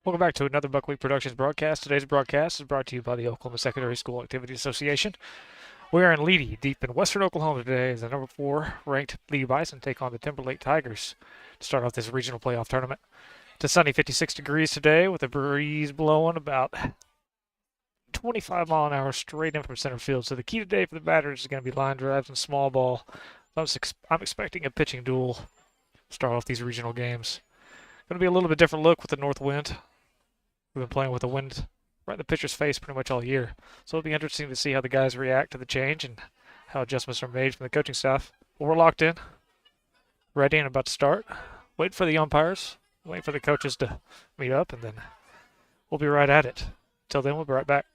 Welcome back to another Buckwheat Productions broadcast. Today's broadcast is brought to you by the Oklahoma Secondary School Activity Association. We are in LEEDEY, deep in western Oklahoma today, as the number 4 ranked LEEDEY Bison take on the TIMBERLAKE Tigers to start off this regional playoff tournament. It's a sunny 56 degrees today with a breeze blowing about 25 mile an hour straight in from center field. So the key today for the batters is going to be line drives and small ball. I'm expecting a pitching duel to start off these regional games. Going to be a little bit different look with the north wind. We've been playing with the wind right in the pitcher's face pretty much all year. So it'll be interesting to see how the guys react to the change and how adjustments are made from the coaching staff. But we're locked in, ready and about to start. Wait for the umpires, wait for the coaches to meet up, and then we'll be right at it. Till then, we'll be right back.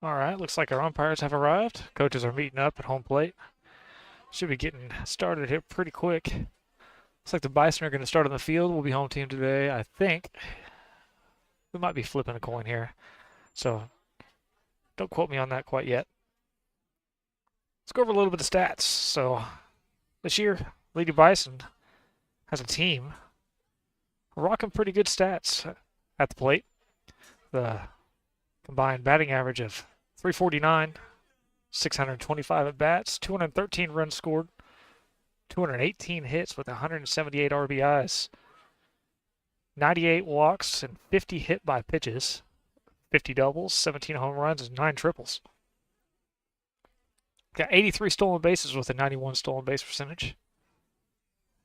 All right, looks like our umpires have arrived. Coaches are meeting up at home plate. Should be getting started here pretty quick. Looks like the Bison are going to start on the field. We'll be home team today, I think. We might be flipping a coin here, so don't quote me on that quite yet. Let's go over a little bit of stats. So this year, LEEDEY Bison has a team rocking pretty good stats at the plate. The combined batting average of 349, 625 at bats, 213 runs scored, 218 hits with 178 RBIs, 98 walks, and 50 hit by pitches. 50 doubles, 17 home runs, and 9 triples. Got 83 stolen bases with a 91 stolen base percentage.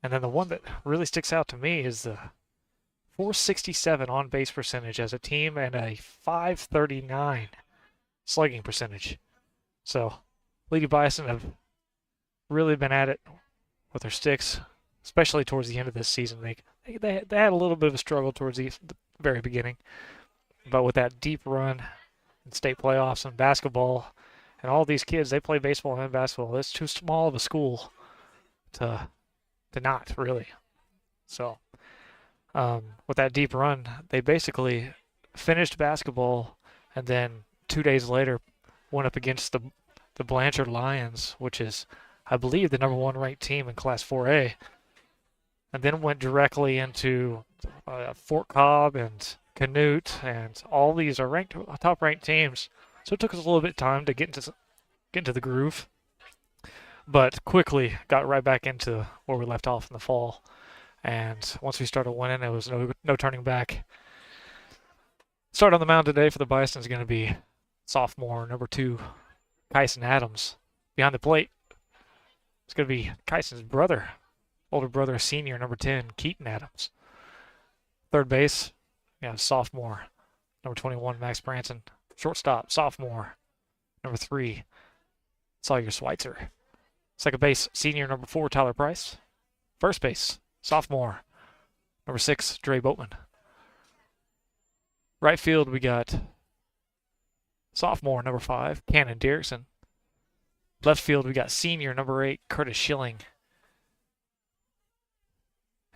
And then the one that really sticks out to me is the 467 on base percentage as a team and a 539 slugging percentage. So, LEEDEY Bison have really been at it with their sticks, especially towards the end of this season. They had a little bit of a struggle towards the very beginning, but with that deep run in state playoffs and basketball, and all these kids, they play baseball and basketball. It's too small of a school to not really. So, with that deep run, they basically finished basketball, and then 2 days later went up against the Blanchard Lions, which is, I believe, the #1 ranked team in Class 4A, and then went directly into Fort Cobb and Canute, and all these are top-ranked teams. So it took us a little bit of time to get into the groove, but quickly got right back into where we left off in the fall. And once we started winning, it was no turning back. Start on the mound today for the Bison is going to be sophomore #2, Kyson Adams. Behind the plate, it's going to be Kyson's brother, older brother, senior #10, Keaton Adams. Third base, we have sophomore #21, Max Branson. Shortstop, sophomore #3, Sawyer Schweitzer. Second base, senior #4, Tyler Price. First base, sophomore #6, Dre Boatman. Right field, we got sophomore #5, Cannon Derrickson. Left field, we got senior #8, Curtis Schilling.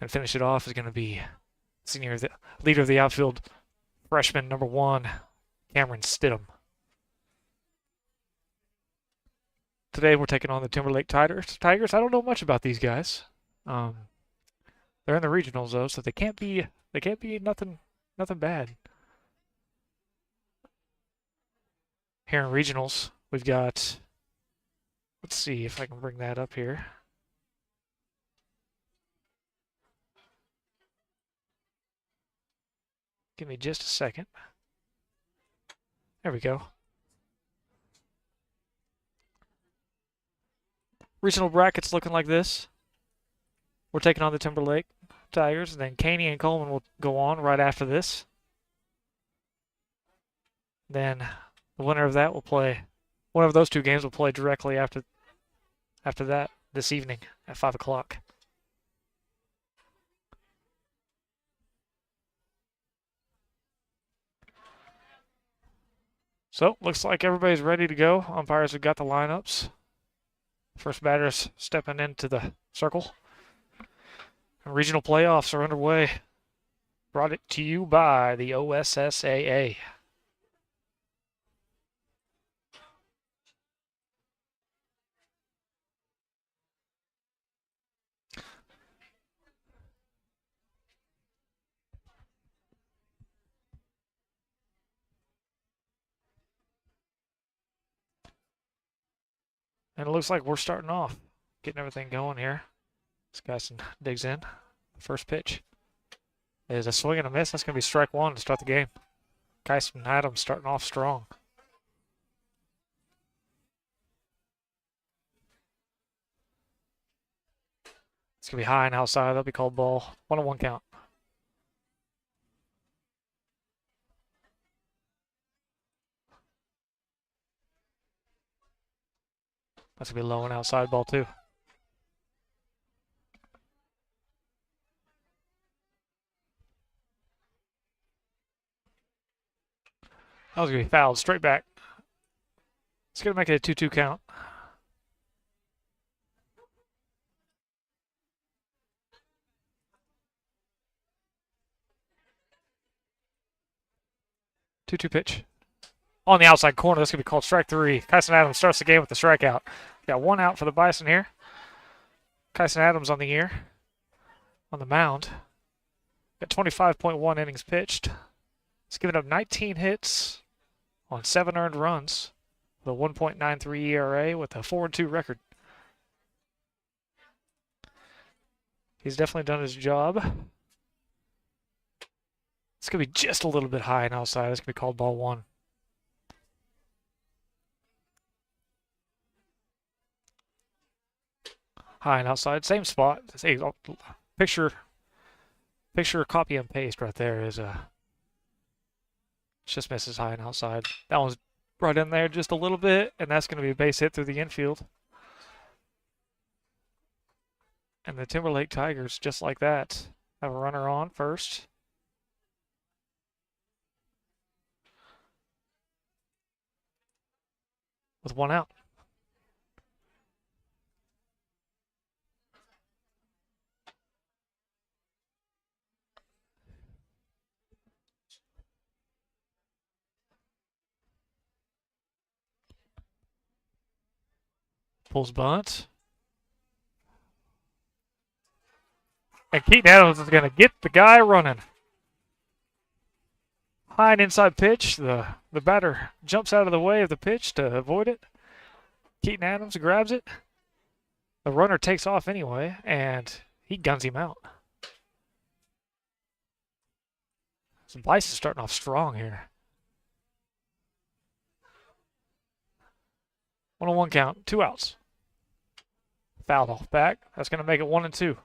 And finish it off is going to be senior, the leader of the outfield, freshman #1, Cameron Stidham. Today we're taking on the Timberlake Tigers. I don't know much about these guys. They're in the regionals though, so they can't be nothing bad. Here in regionals, we've got, let's see if I can bring that up here. Give me just a second. There we go. Regional brackets looking like this. We're taking on the Timberlake Tigers, and then Caney and Coleman will go on right after this. Then the winner of that will play, one of those two games will play directly after that this evening at 5 o'clock. So, looks like everybody's ready to go. Umpires have got the lineups. First batter's stepping into the circle. And regional playoffs are underway. Brought it to you by the OSSAA. And it looks like we're starting off, getting everything going here. This Kyson digs in. The first pitch is a swing and a miss. That's going to be strike one to start the game. Kyson Adams starting off strong. It's going to be high and outside. That'll be called ball. 1-1 count. That's going to be low and outside, ball 2. That was going to be fouled. Straight back. It's going to make it a 2-2 count. Two pitch. On the outside corner, that's going to be called strike 3. Kyson Adams starts the game with the strikeout. Got 1 out for the Bison here. Kyson Adams on the year. On the mound. Got 25.1 innings pitched. He's given up 19 hits on 7 earned runs. With a 1.93 ERA with a 4-2 record. He's definitely done his job. It's going to be just a little bit high and outside. It's going to be called ball 1. High and outside, same spot. Hey, picture copy and paste right there is just misses high and outside. That one's right in there just a little bit, and that's going to be a base hit through the infield. And the Timberlake Tigers, just like that, have a runner on first. With one out. Pulls bunt. And Keaton Adams is going to get the guy running. High and inside pitch. The batter jumps out of the way of the pitch to avoid it. Keaton Adams grabs it. The runner takes off anyway, and he guns him out. So Bison's starting off strong here. 1-1 count, 2 outs. Fouled off back. That's going to make it 1-2.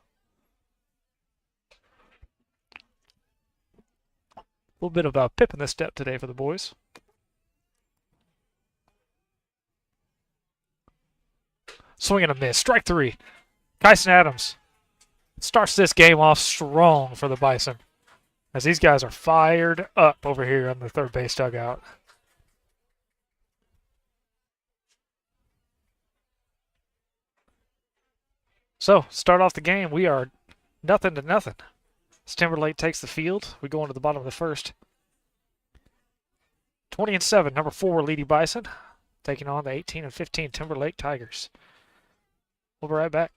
A little bit of a pip in the step today for the boys. Swing and a miss. Strike 3. Kyson Adams starts this game off strong for the Bison, as these guys are fired up over here on the third base dugout. So, start off the game. We are 0-0. As Timberlake takes the field, we go into the bottom of the first. 20-7, number 4, LEEDEY Bison, taking on the 18-15 Timberlake Tigers. We'll be right back.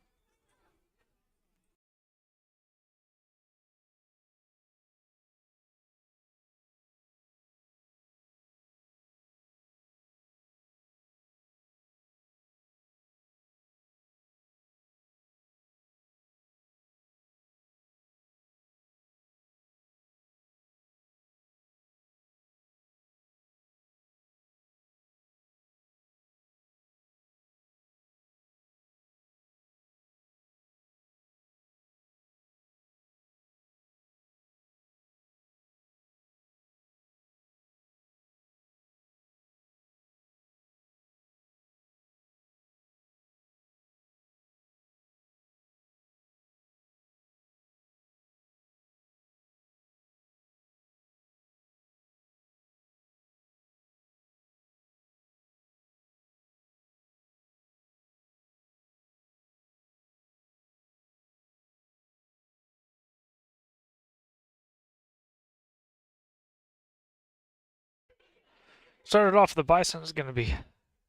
Started off the Bison is going to be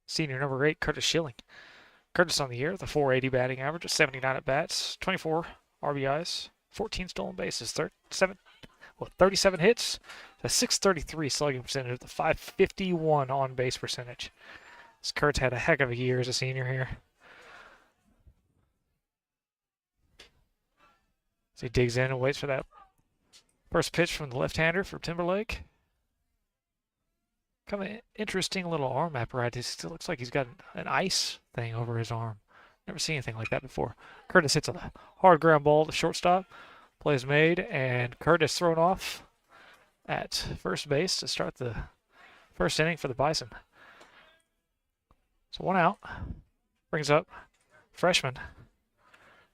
senior number 8, Curtis Schilling. Curtis on the year with a 480 batting average, 79 at bats, 24 RBIs, 14 stolen bases, 37 hits, a 633 slugging percentage with a 551 on base percentage. This Kurt's had a heck of a year as a senior here. So he digs in and waits for that first pitch from the left-hander for Timberlake. Kind of an interesting little arm apparatus. Still looks like he's got an ice thing over his arm. Never seen anything like that before. Curtis hits a hard ground ball to shortstop. Play is made, and Curtis thrown off at first base to start the first inning for the Bison. So 1 out. Brings up freshman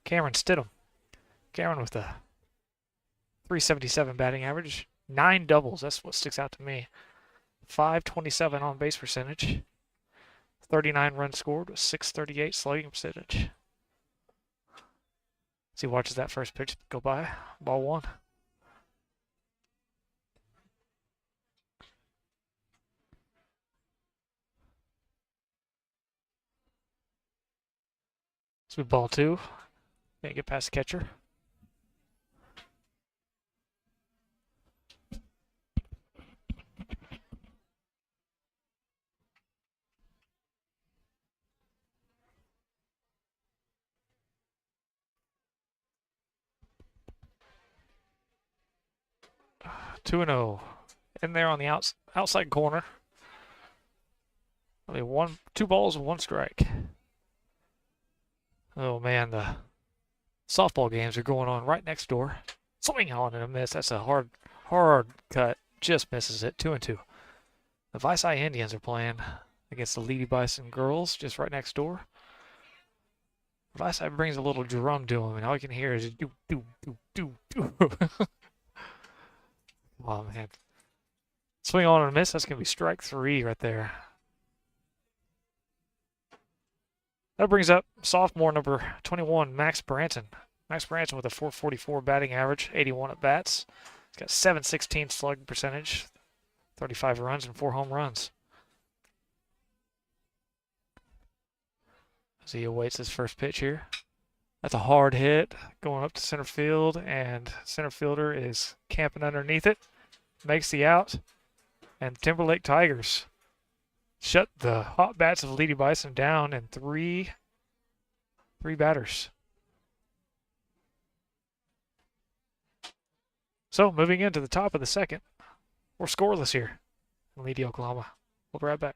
Cameron Stidham. Cameron with a 377 batting average, 9 doubles. That's what sticks out to me. 527 on base percentage, 39 runs scored with 638 slugging percentage. As he watches that first pitch go by, ball 1. This will be ball 2. Can't get past the catcher. 2-0. In there on the outside corner. I mean, 2 balls, 1 strike. Oh man, the softball games are going on right next door. Swing on and a miss. That's a hard cut. Just misses it. 2-2. The BISON Indians are playing against the LEEDEY BISON girls, just right next door. BISON brings a little drum to them, and all you can hear is do do do do do. Oh man. Swing on and a miss. That's gonna be strike 3 right there. That brings up sophomore number 21, Max Branson. Max Branson with a .444 batting average, 81 at bats. He's got .716 slugging percentage, 35 runs and 4 home runs. As he awaits his first pitch here. That's a hard hit going up to center field, and center fielder is camping underneath it. Makes the out, and Timberlake Tigers shut the hot bats of LEEDEY BISON down in three batters. So moving into the top of the second, we're scoreless here in LEEDEY, Oklahoma. We'll be right back.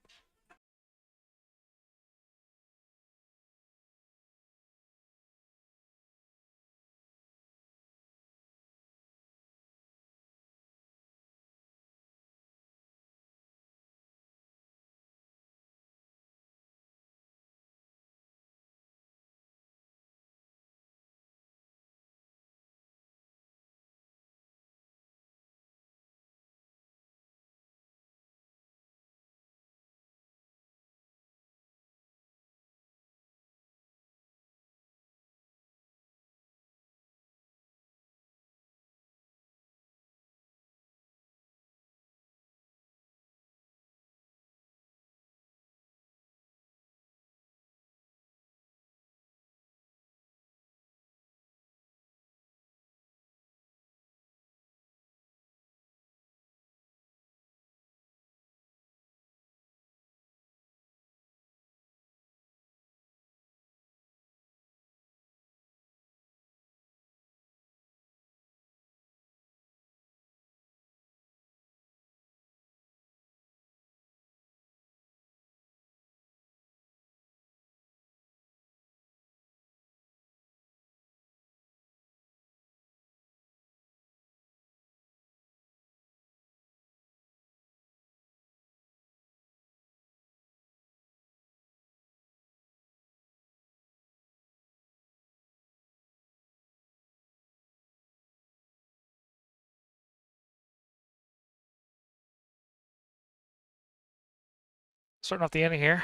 Starting off the inning here.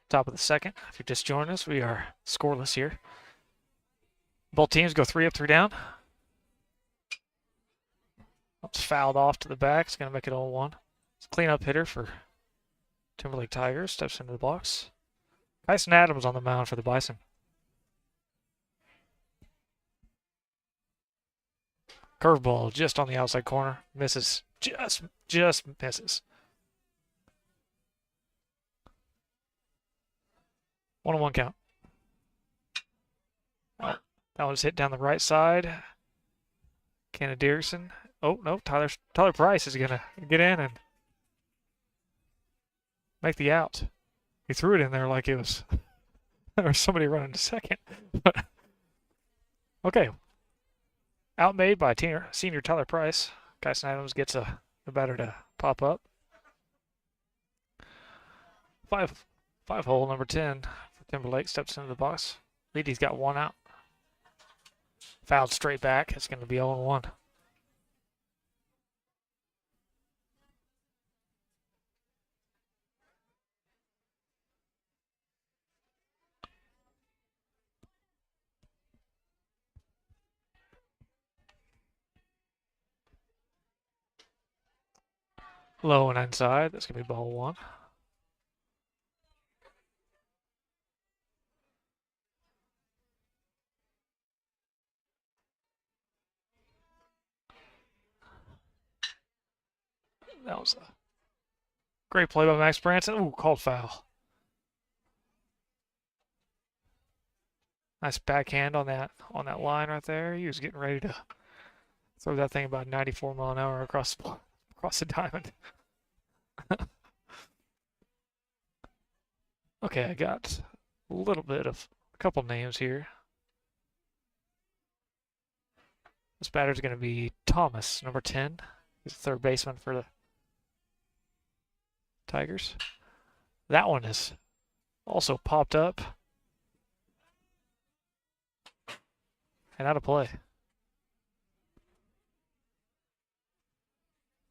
Top of the second. If you're just joining us, we are scoreless here. Both teams go 3 up, 3 down. It's fouled off to the back. It's going to make it 0-1. It's a cleanup hitter for Timberlake Tigers. Steps into the box. Kyson Adams on the mound for the Bison. Curveball just on the outside corner. Misses. Just misses. 1-1 count. Oh, that one's hit down the right side. Kenneth Dickerson. Oh, no. Tyler Price is going to get in and make the out. He threw it in there like it was there was somebody running to second. Okay. Outmade by senior Tyler Price. Kyson Adams gets the batter to pop up. Five hole, number 10 for Timberlake steps into the box. LEEDEY's got 1 out. Fouled straight back. It's going to be 0-1. Low and inside. That's going to be ball 1. That was a great play by Max Branson. Ooh, called foul. Nice backhand on that line right there. He was getting ready to Throw that thing about 94 mile an hour across the diamond. Okay, I got a little bit of a couple names here. This batter's going to be Thomas, number 10. He's the third baseman for the Tigers. That one is also popped up and out of play.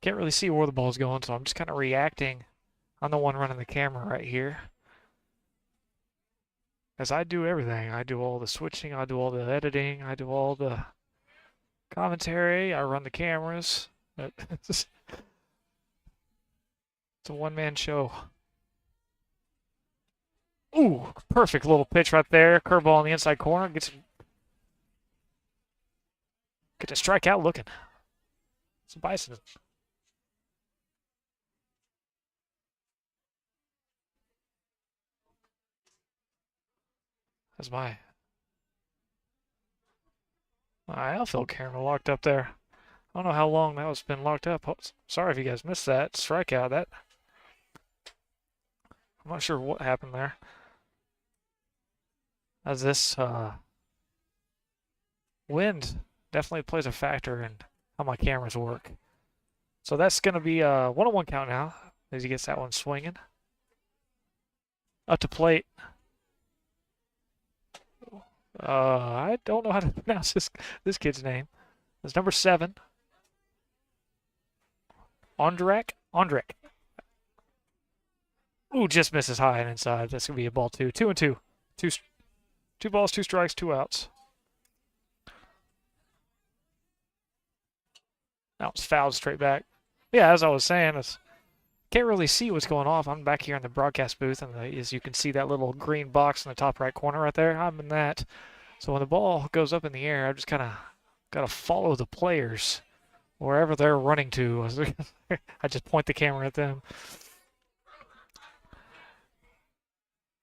Can't really see where the ball's going, so I'm just kind of reacting. I'm the one running the camera right here. As I do everything. I do all the switching, I do all the editing, I do all the commentary, I run the cameras. It's a one-man show. Ooh, perfect little pitch right there. Curveball on the inside corner. Get a strikeout looking. It's a Bison. That's my outfield camera locked up there. I don't know how long that was been locked up. Oh, sorry if you guys missed that strikeout. I'm not sure what happened there. As this wind definitely plays a factor in how my cameras work. So that's going to be a 1-1 count now as he gets that one swinging. Up to plate. I don't know how to pronounce this kid's name. It's number 7. Ondrak. Ooh, just misses high and inside. That's going to be a ball 2. 2-2. Two balls, 2 strikes, 2 outs. That was fouled straight back. Yeah, as I was saying, can't really see what's going off. I'm back here in the broadcast booth, and as you can see that little green box in the top right corner right there, I'm in that. So when the ball goes up in the air, I just kind of got to follow the players wherever they're running to. I just point the camera at them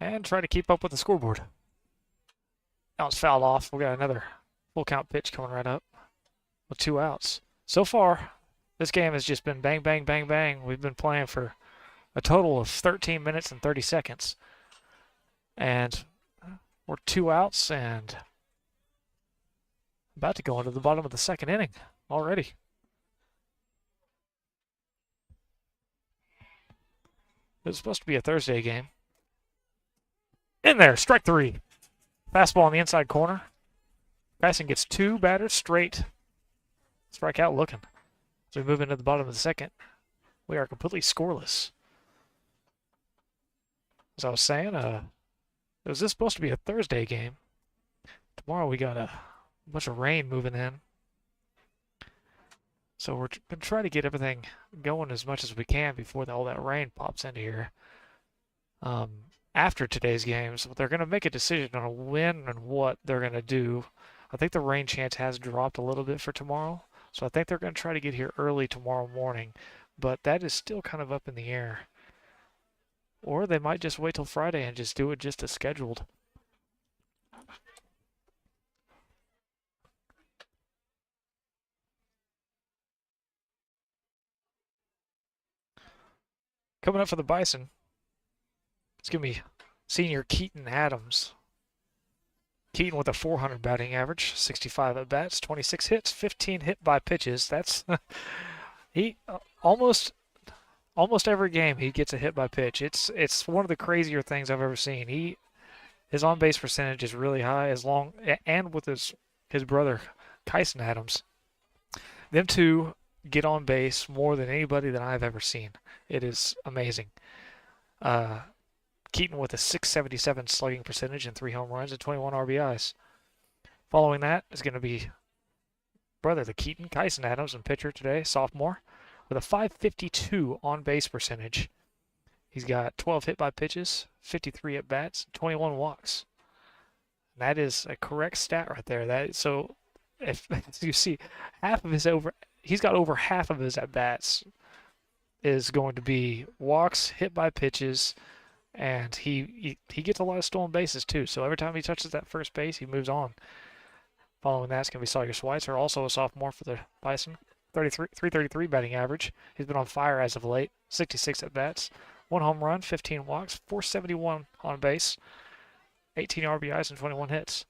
and try to keep up with the scoreboard. That was fouled off. We got another full count pitch coming right up with 2 outs. So far, this game has just been bang, bang, bang, bang. We've been playing for a total of 13 minutes and 30 seconds. And we're 2 outs and about to go into the bottom of the 2nd inning already. It was supposed to be a Thursday game. In there, strike 3. Fastball on the inside corner. Bison gets 2 batters straight. Strikeout looking. As we move into the bottom of the 2nd, we are completely scoreless. As I was saying, was this supposed to be a Thursday game? Tomorrow we got a bunch of rain moving in. So we're going to try to get everything going as much as we can before all that rain pops into here. After today's games, they're going to make a decision on when and what they're going to do. I think the rain chance has dropped a little bit for tomorrow. So I think they're going to try to get here early tomorrow morning. But that is still kind of up in the air. Or they might just wait till Friday and just do it just as scheduled. Coming up for the Bison, it's going to be senior Keaton Adams. Keaton with a .400 batting average, 65 at bats, 26 hits, 15 hit by pitches. That's he almost every game he gets a hit by pitch. It's one of the crazier things I've ever seen. His on base percentage is really high, and with his brother Kyson Adams, them two get on base more than anybody that I've ever seen. It is amazing. Keaton with a .677 slugging percentage and 3 home runs and 21 RBIs. Following that is going to be brother the Keaton, Kyson Adams, and pitcher today, sophomore, with a .552 on-base percentage. He's got 12 hit by pitches, 53 at bats, 21 walks. And that is a correct stat right there. So if you see he's got over half of his at bats is going to be walks, hit by pitches. And he gets a lot of stolen bases too. So every time he touches that first base, he moves on. Following that is going to be Sawyer Schweitzer, also a sophomore for the Bison. 333 batting average. He's been on fire as of late. 66 at bats, 1 home run, 15 walks, 471 on base, 18 RBIs, and 21 hits.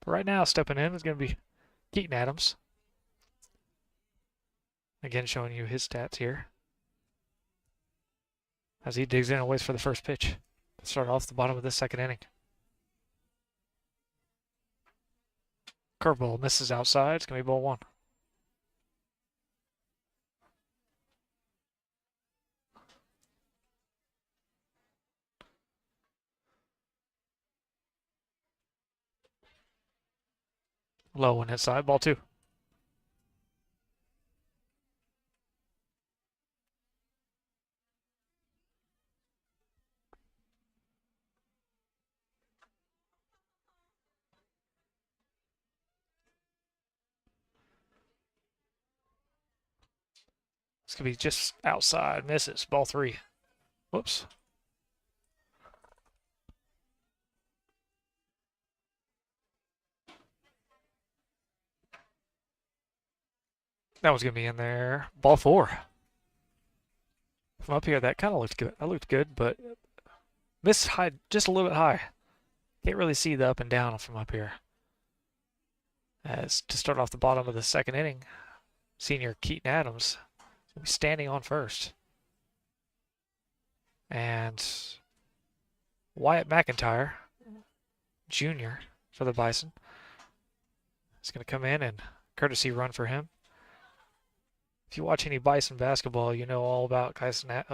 But right now, stepping in is going to be Keaton Adams. Again, showing you his stats here as he digs in and waits for the first pitch to start off the bottom of this second inning. Curveball misses outside. It's going to be ball 1. Low one inside, ball 2. It's going to be just outside, misses, ball 3. Whoops. That was going to be in there. Ball 4. From up here, that kind of looked good. That looked good, but missed high, just a little bit high. Can't really see the up and down from up here. As to start off the bottom of the second inning, senior Keaton Adams will be standing on first. And Wyatt McIntyre, Jr. for the Bison, is going to come in and courtesy run for him. If you watch any Bison basketball, you know all about Wyatt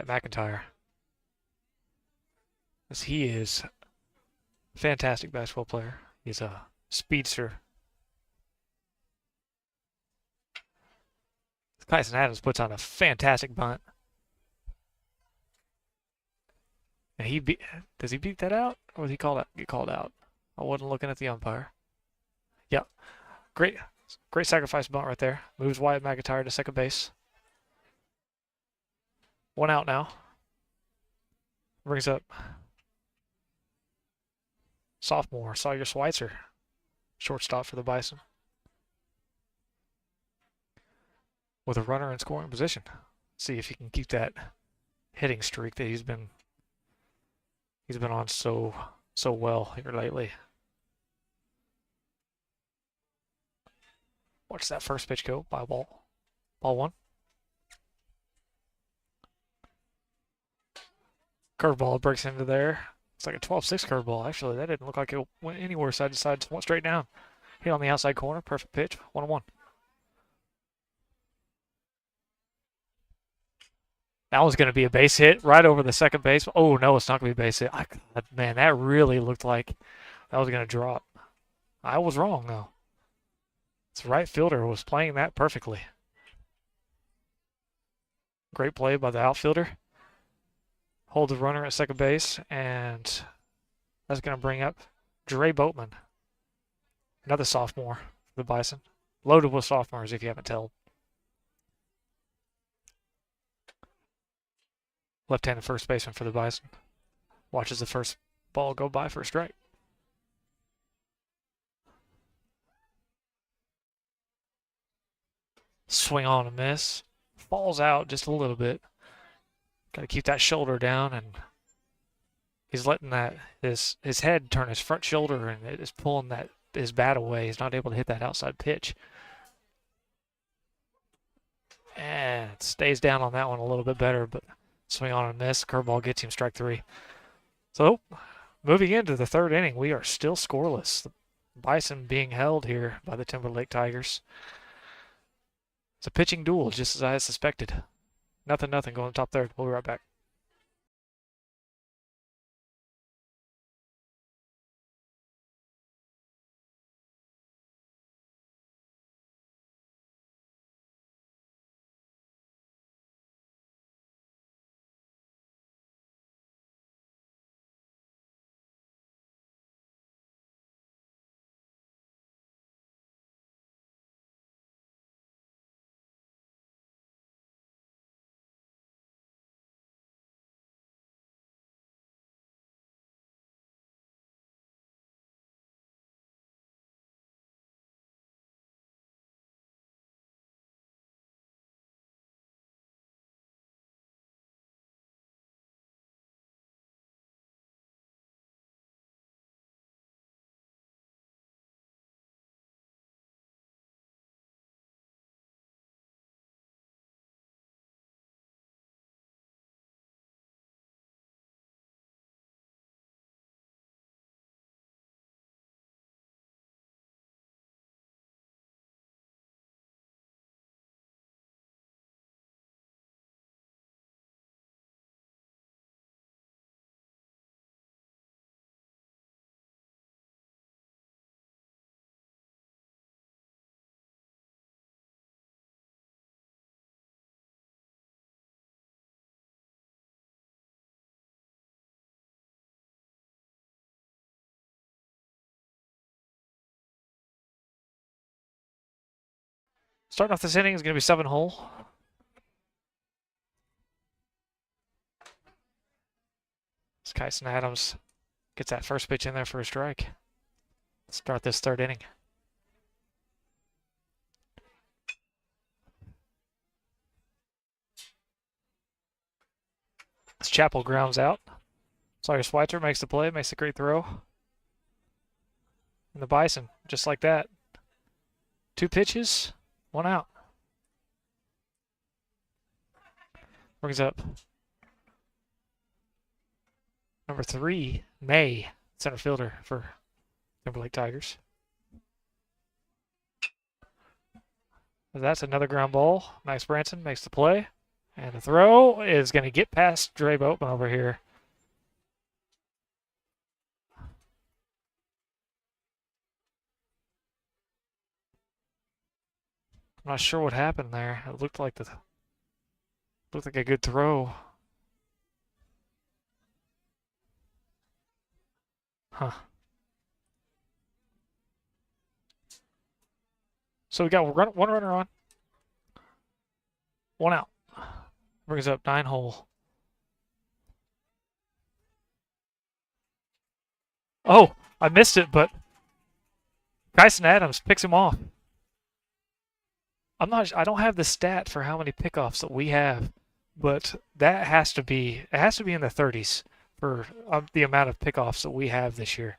McIntyre. As he is a fantastic basketball player. He's a speedster. Kyson Adams puts on a fantastic bunt. And does he beat that out? Or was he get called out? I wasn't looking at the umpire. Yep. Great sacrifice bunt right there. Moves Wyatt McIntyre to second base. 1 out now. Brings up sophomore Sawyer Schweitzer, shortstop for the Bison, with a runner in scoring position. See if he can keep that hitting streak that he's been on so well here lately. Watch that first pitch go by ball 1. Curveball breaks into there. It's like a 12-6 curveball. Actually, that didn't look like it went anywhere side to side. Just went straight down. Hit on the outside corner. Perfect pitch. 1-1. That was going to be a base hit right over the second base. Oh, no, it's not going to be a base hit. Man, that really looked like that was going to drop. I was wrong, though. This right fielder was playing that perfectly. Great play by the outfielder. Hold the runner at second base, and that's going to bring up Dre Boatman, another sophomore for the Bison. Loaded with sophomores, if you haven't told. Left-handed first baseman for the Bison. Watches the first ball go by for a strike. Swing on a miss. Falls out just a little bit. Got to keep that shoulder down, and he's letting his head turn his front shoulder, and it is pulling his bat away. He's not able to hit that outside pitch. And it stays down on that one a little bit better, but swing on and miss. Curveball gets him strike 3. So, moving into the third inning, we are still scoreless. The Bison being held here by the Timberlake Tigers. It's a pitching duel, just as I had suspected. 0-0 going top third. We'll be right back. Starting off this inning is going to be 7-hole. As Kyson Adams gets that first pitch in there for a strike. Start this third inning. As Chappell grounds out. Sawyer Schweitzer makes the play, makes a great throw. And the Bison, just like that. 2 pitches, 1 out. Brings up number 3, May, center fielder for Timberlake Tigers. That's another ground ball. Max Branson makes the play. And the throw is going to get past Dre Boatman over here. I'm not sure what happened there. It looked like a good throw. Huh. So we got one runner on. 1 out. Brings up 9-hole. Oh, I missed it, but Kyson Adams picks him off. I don't have the stat for how many pickoffs that we have, but it has to be in the 30s for the amount of pickoffs that we have this year.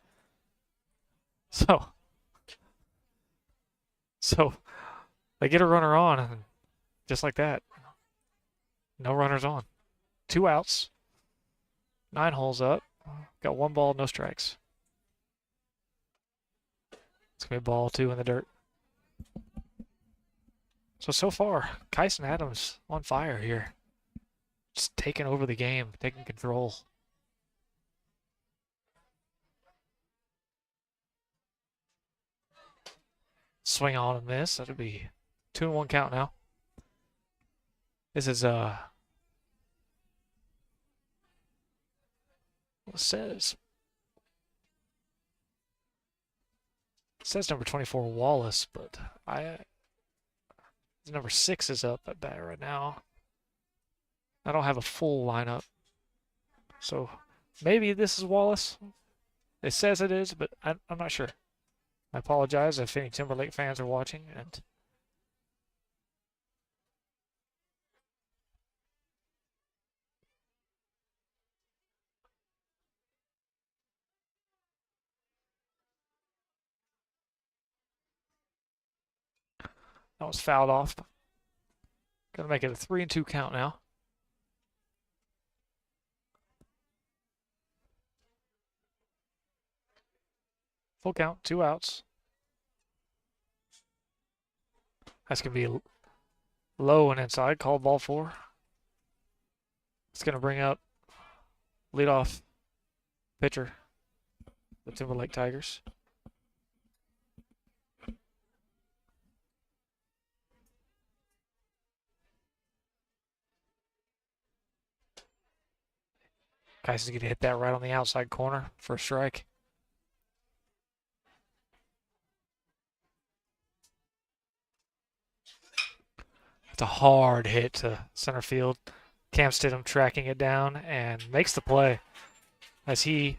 So they get a runner on, and just like that, no runners on. 2 outs, 9 holes up, got 1 ball, no strikes. It's going to be ball 2 in the dirt. So far, Kyson Adams on fire here. Just taking over the game, taking control. Swing on and miss. That'll be 2-1 count now. This is what it says. It says number 24 Wallace, but number 6 is up at bat right now. I don't have a full lineup, so maybe this is Wallace. It says it is, but I'm not sure. I apologize if any Timberlake fans are watching. And that was fouled off. Gonna make it a 3-2 count now. Full count, 2 outs. That's gonna be low and inside. Called ball 4. It's gonna bring up leadoff pitcher, the Timberlake Tigers. Guy's gonna hit that right on the outside corner for a strike. It's a hard hit to center field. Cam Stidham tracking it down and makes the play, as he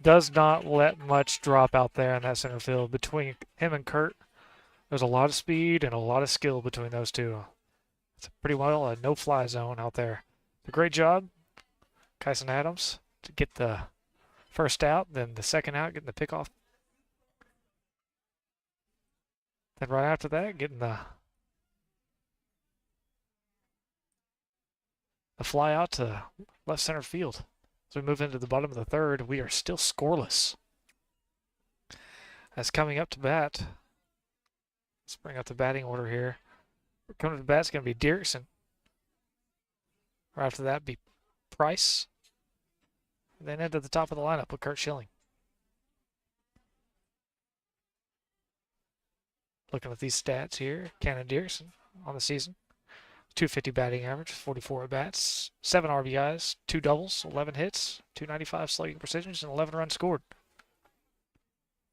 does not let much drop out there in that center field. Between him and Kurt, there's a lot of speed and a lot of skill between those two. It's pretty well a no-fly zone out there. A great job, Kyson Adams, to get the first out, then the second out, getting the pickoff. Then right after that, getting the fly out to left center field. As we move into the bottom of the third, we are still scoreless. As coming up to bat, let's bring up the batting order here. Coming to bat is going to be Dierksen. Right after that, be Price. Then into the top of the lineup with Kurt Schilling. Looking at these stats here, Cannon Dierksen on the season. 250 batting average, 44 at-bats, 7 RBIs, 2 doubles, 11 hits, 295 slugging precision, and 11 runs scored.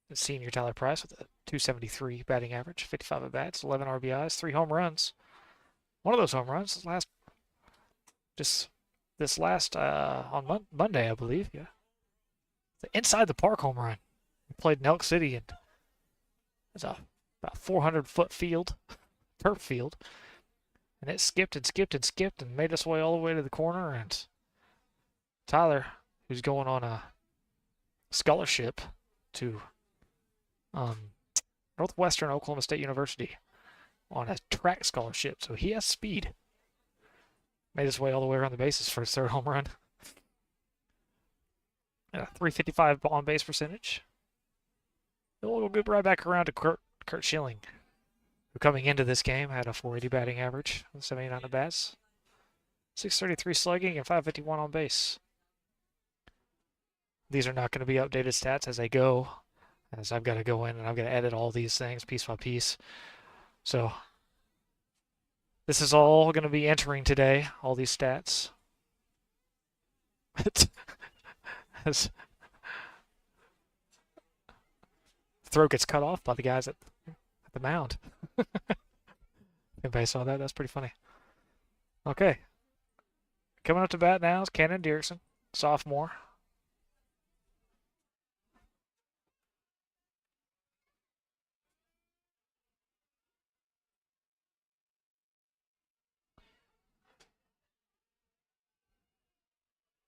The senior Tyler Price with a .273 batting average, 55 at bats, 11 RBIs, 3 home runs. One of those home runs this last on Monday, I believe. Yeah, the inside the park home run. We played in Elk City, and it's a about 400-foot field, turf field, and it skipped and skipped and skipped and made its way all the way to the corner. And Tyler, who's going on a scholarship to Northwestern Oklahoma State University on a track scholarship, so he has speed. Made his way all the way around the bases for his third home run. And a .355 on base percentage. We'll go right back around to Kurt Schilling, who coming into this game had a .480 batting average, 79 at bats, .633 slugging, and .551 on base. These are not going to be updated stats as they go, as I've got to go in and I've got to edit all these things piece by piece. So this is all going to be entering today, all these stats. As the throat gets cut off by the guys at the mound. Anybody saw that? That's pretty funny. Okay. Coming up to bat now is Cannon Dierksen, sophomore.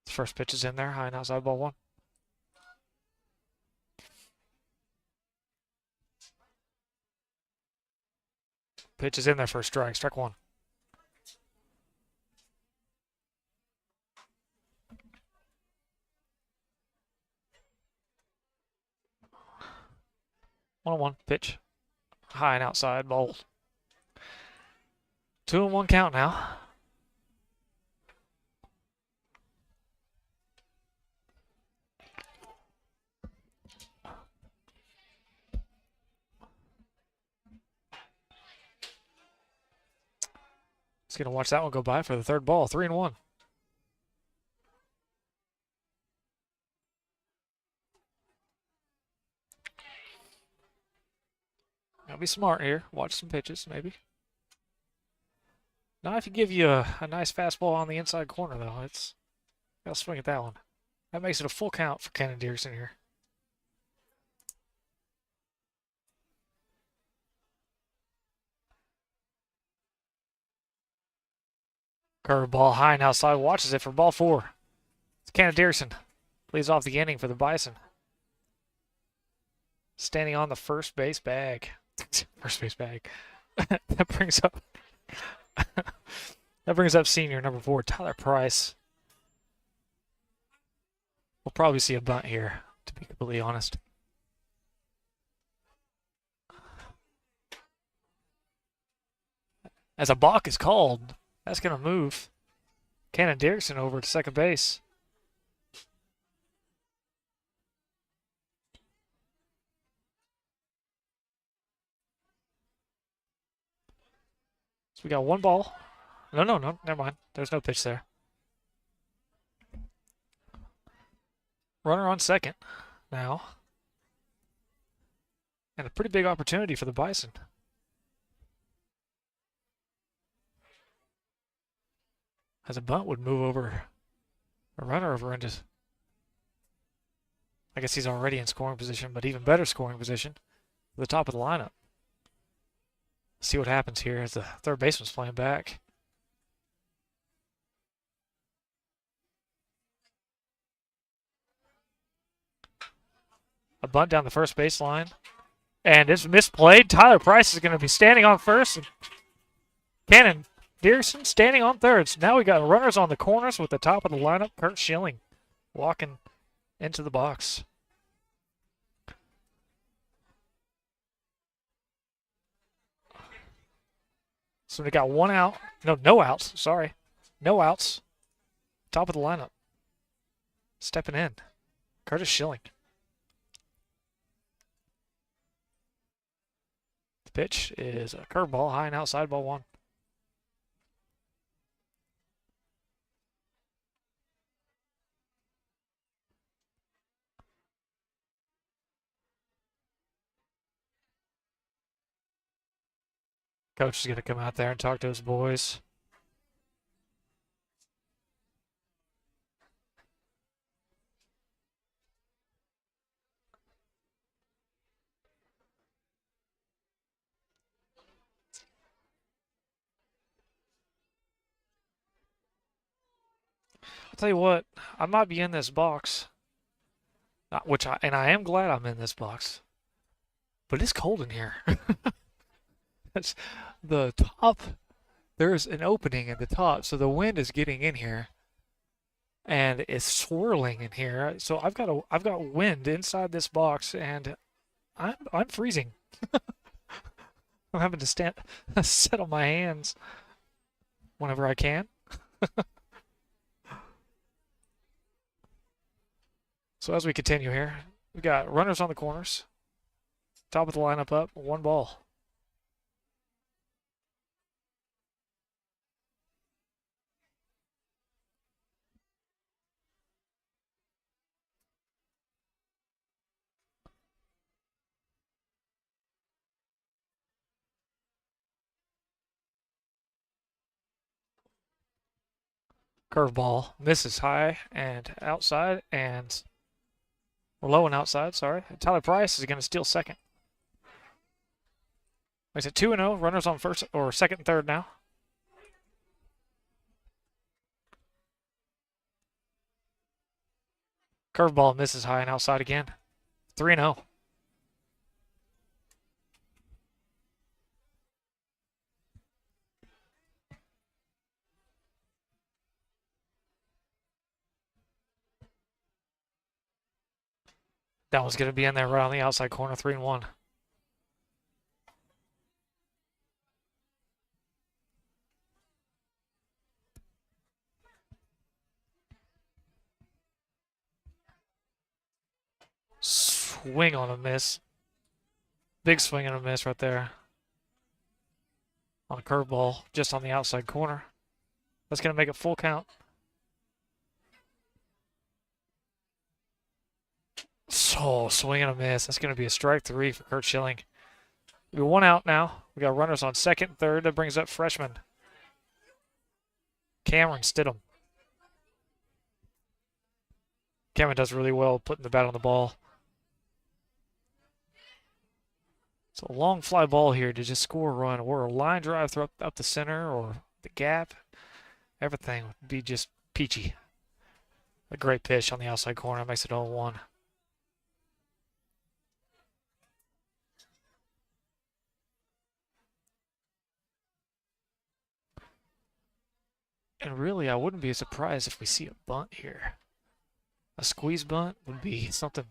First pitch is in there, high and outside, ball 1. Pitch is in there for a strike, strike 1. One pitch, high and outside, ball. 2-1 count now. Just gonna watch that one go by for the third ball. 3-1. Gotta be smart here. Watch some pitches, maybe. Now, if you give you a nice fastball on the inside corner, though, it's gotta swing at that one. That makes it a full count for Cannon Dierksen here. Curveball high and outside, watches it for ball 4. It's Cannon Dierksen. Leads off the inning for the Bison. Standing on the first base bag. First base bag. That brings up senior number 4, Tyler Price. We'll probably see a bunt here, to be completely honest. As a balk is called, that's going to move Cannon Dierksen over to second base. So we got one ball. No, never mind. There's no pitch there. Runner on second now. And a pretty big opportunity for the Bison. As a bunt would move over a runner over into, I guess he's already in scoring position, but even better scoring position at the top of the lineup. See what happens here as the third baseman's playing back. A bunt down the first baseline. And it's misplayed. Tyler Price is going to be standing on first. And Cannon Dierksen standing on third. So now we got runners on the corners with the top of the lineup. Kurt Schilling walking into the box. So we got one out. No outs. Sorry. No outs. Top of the lineup. Stepping in. Curtis Schilling. The pitch is a curveball, high and outside, ball 1. Coach is going to come out there and talk to his boys. I'll tell you what, I might be in this box, and I am glad I'm in this box, but it's cold in here. That's the top. There's an opening at the top, so the wind is getting in here, and it's swirling in here. So I've got wind inside this box, and I'm freezing. I'm having to sit on my hands whenever I can. So as we continue here, we got runners on the corners. Top of the lineup up, 1 ball. Curveball misses high and outside, and low and outside, sorry. Tyler Price is going to steal second. Makes it 2-0. Runners on first or second and third now. Curveball misses high and outside again. 3-0. That one's going to be in there right on the outside corner, 3-1. Swing on a miss. Big swing and a miss right there. On a curveball, just on the outside corner. That's going to make it full count. So, swing and a miss. That's going to be a strike 3 for Kurt Schilling. We're 1 out now. We got runners on second and third. That brings up freshman Cameron Stidham. Cameron does really well putting the bat on the ball. It's a long fly ball here to just score a run, or a line drive through up the center or the gap. Everything would be just peachy. A great pitch on the outside corner makes it 0-1. And really, I wouldn't be surprised if we see a bunt here. A squeeze bunt would be something.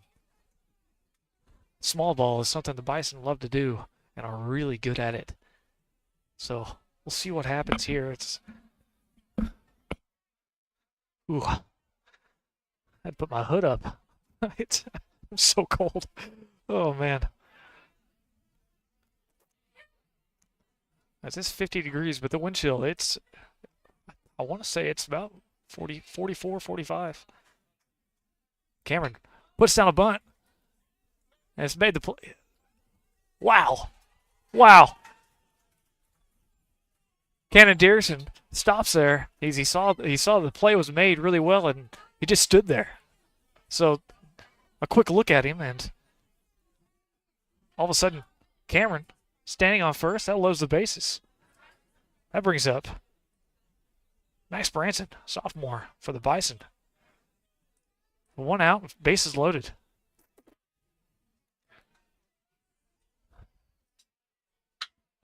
Small ball is something the Bison love to do and are really good at it. So we'll see what happens here. Ooh, I'd put my hood up. I'm so cold. Oh man. It's 50 degrees, but the wind chill, I want to say it's about 40, 44, 45. Cameron puts down a bunt. And it's made the play. Wow. Wow. Cannon Dearson stops there. He saw the play was made really well, and he just stood there. So a quick look at him, and all of a sudden, Cameron standing on first. That loads the bases. That brings up Max Branson, sophomore for the Bison. 1 out, bases loaded.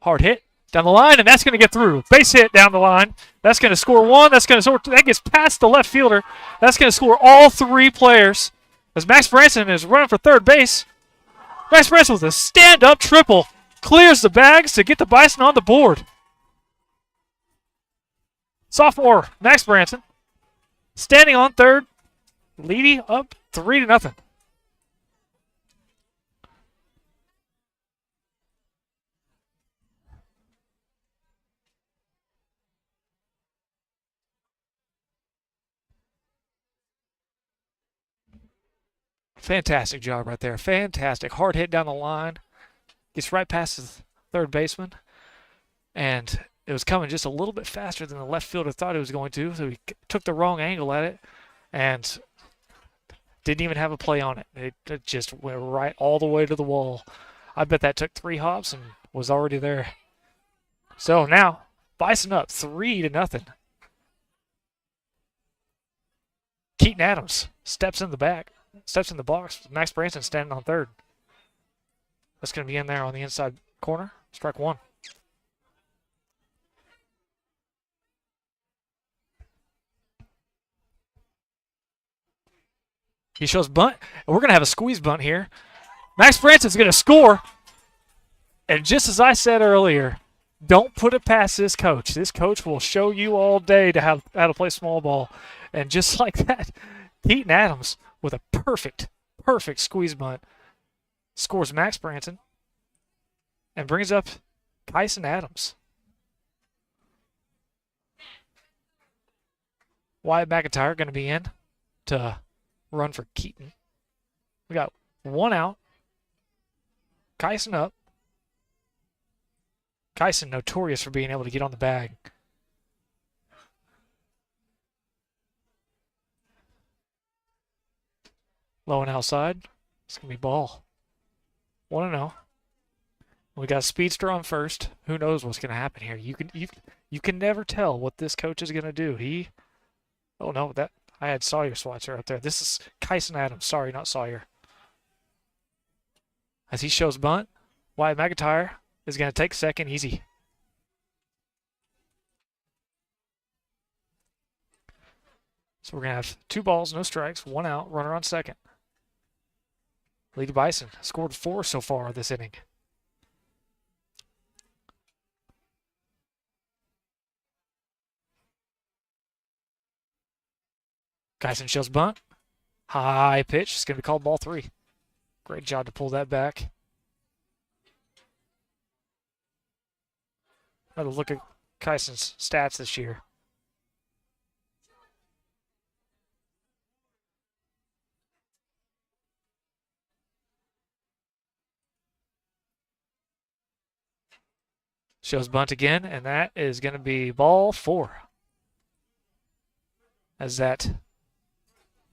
Hard hit down the line, and that's going to get through. Base hit down the line. That's going to score 1. That gets past the left fielder. That's going to score all 3 players. As Max Branson is running for third base. Max Branson with a stand-up triple clears the bags to get the Bison on the board. Sophomore Max Branson standing on third. LEEDEY up 3-0. Fantastic job right there. Fantastic. Hard hit down the line. Gets right past the third baseman. and it was coming just a little bit faster than the left fielder thought it was going to, so he took the wrong angle at it and didn't even have a play on it. It just went right all the way to the wall. I bet that took 3 hops and was already there. So now, Bison up 3-0. Keaton Adams steps in the box. Max Branson standing on third. That's going to be in there on the inside corner. Strike 1. He shows bunt, and we're going to have a squeeze bunt here. Max Branson's going to score. And just as I said earlier, don't put it past this coach. This coach will show you all day how to play small ball. And just like that, Keaton Adams with a perfect squeeze bunt scores Max Branson and brings up Kyson Adams. Wyatt McIntyre going to be in to run for Keaton. We got 1 out. Kyson up. Kyson notorious for being able to get on the bag. Low and outside. It's going to be ball. 1-0. We got a speedster on first. Who knows what's going to happen here? You can never tell what this coach is going to do. Oh no, I had Sawyer Swatcher up there. This is Kyson Adams. Sorry, not Sawyer. As he shows bunt, Wyatt McIntyre is going to take second easy. So we're going to have 2 balls, no strikes, 1 out, runner on second. LEEDEY Bison scored 4 so far this inning. Kyson shows bunt. High pitch. It's going to be called ball 3. Great job to pull that back. Another look at Kyson's stats this year. Shows bunt again, and that is going to be ball 4. As that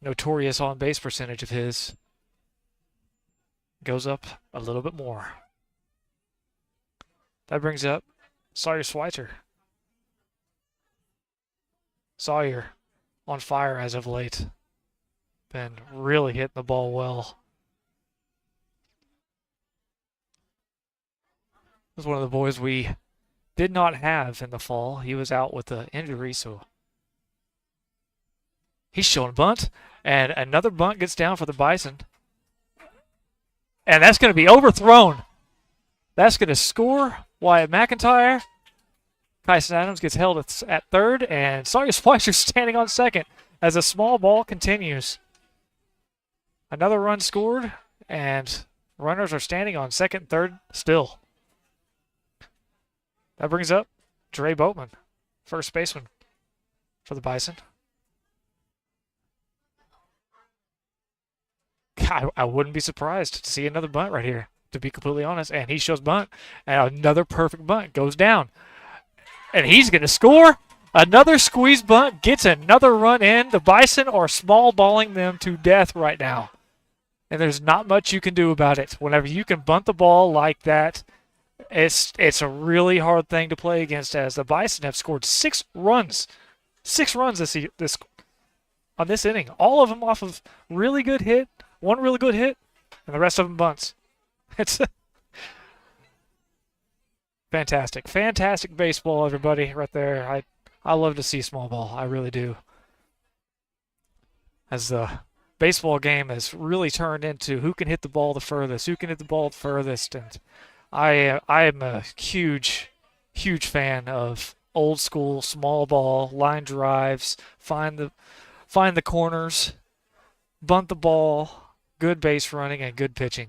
notorious on-base percentage of his goes up a little bit more. That brings up Sawyer Schweitzer. Sawyer on fire as of late. Been really hitting the ball well. Was one of the boys we did not have in the fall. He was out with the injury, so he's showing bunt, and another bunt gets down for the Bison. And that's going to be overthrown. That's going to score Wyatt McIntyre. Kyson Adams gets held at third, and Sawyer Schweitzer standing on second as a small ball continues. Another run scored, and runners are standing on second and third still. That brings up Dre Boatman, first baseman for the Bison. I wouldn't be surprised to see another bunt right here, to be completely honest. And he shows bunt, and another perfect bunt goes down. And he's going to score. Another squeeze bunt gets another run in. The Bison are small balling them to death right now. And there's not much you can do about it. Whenever you can bunt the ball like that, it's a really hard thing to play against, as the Bison have scored 6 runs. 6 runs on this inning. All of them off of really good hit, one really good hit, and the rest of them bunts. It's fantastic. Fantastic baseball, everybody, right there. I love to see small ball. I really do. As the baseball game has really turned into who can hit the ball the furthest, and I am a huge fan of old school small ball, line drives, find the corners, bunt the ball, good base running, and good pitching.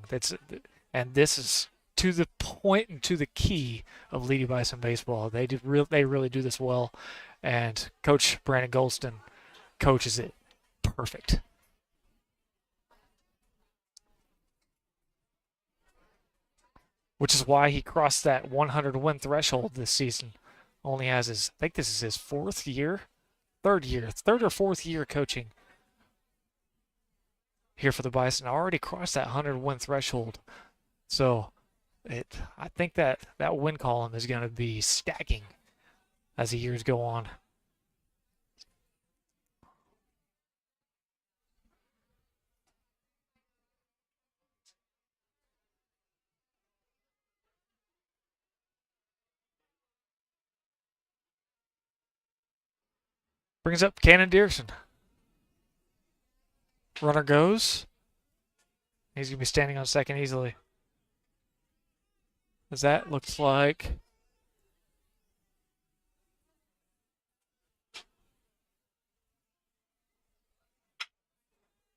And this is to the point and to the key of LEEDEY Bison baseball. They really do this well, and Coach Brandon Golston coaches it perfect. which is why he crossed that 100 win threshold this season. Only has his, I think this is his third or fourth year coaching here for the Bison. Already crossed that 100 win threshold. So I think that win column is going to be stacking as the years go on. Brings up Cannon Dierksen. Runner goes. He's going to be standing on second easily. As that looks like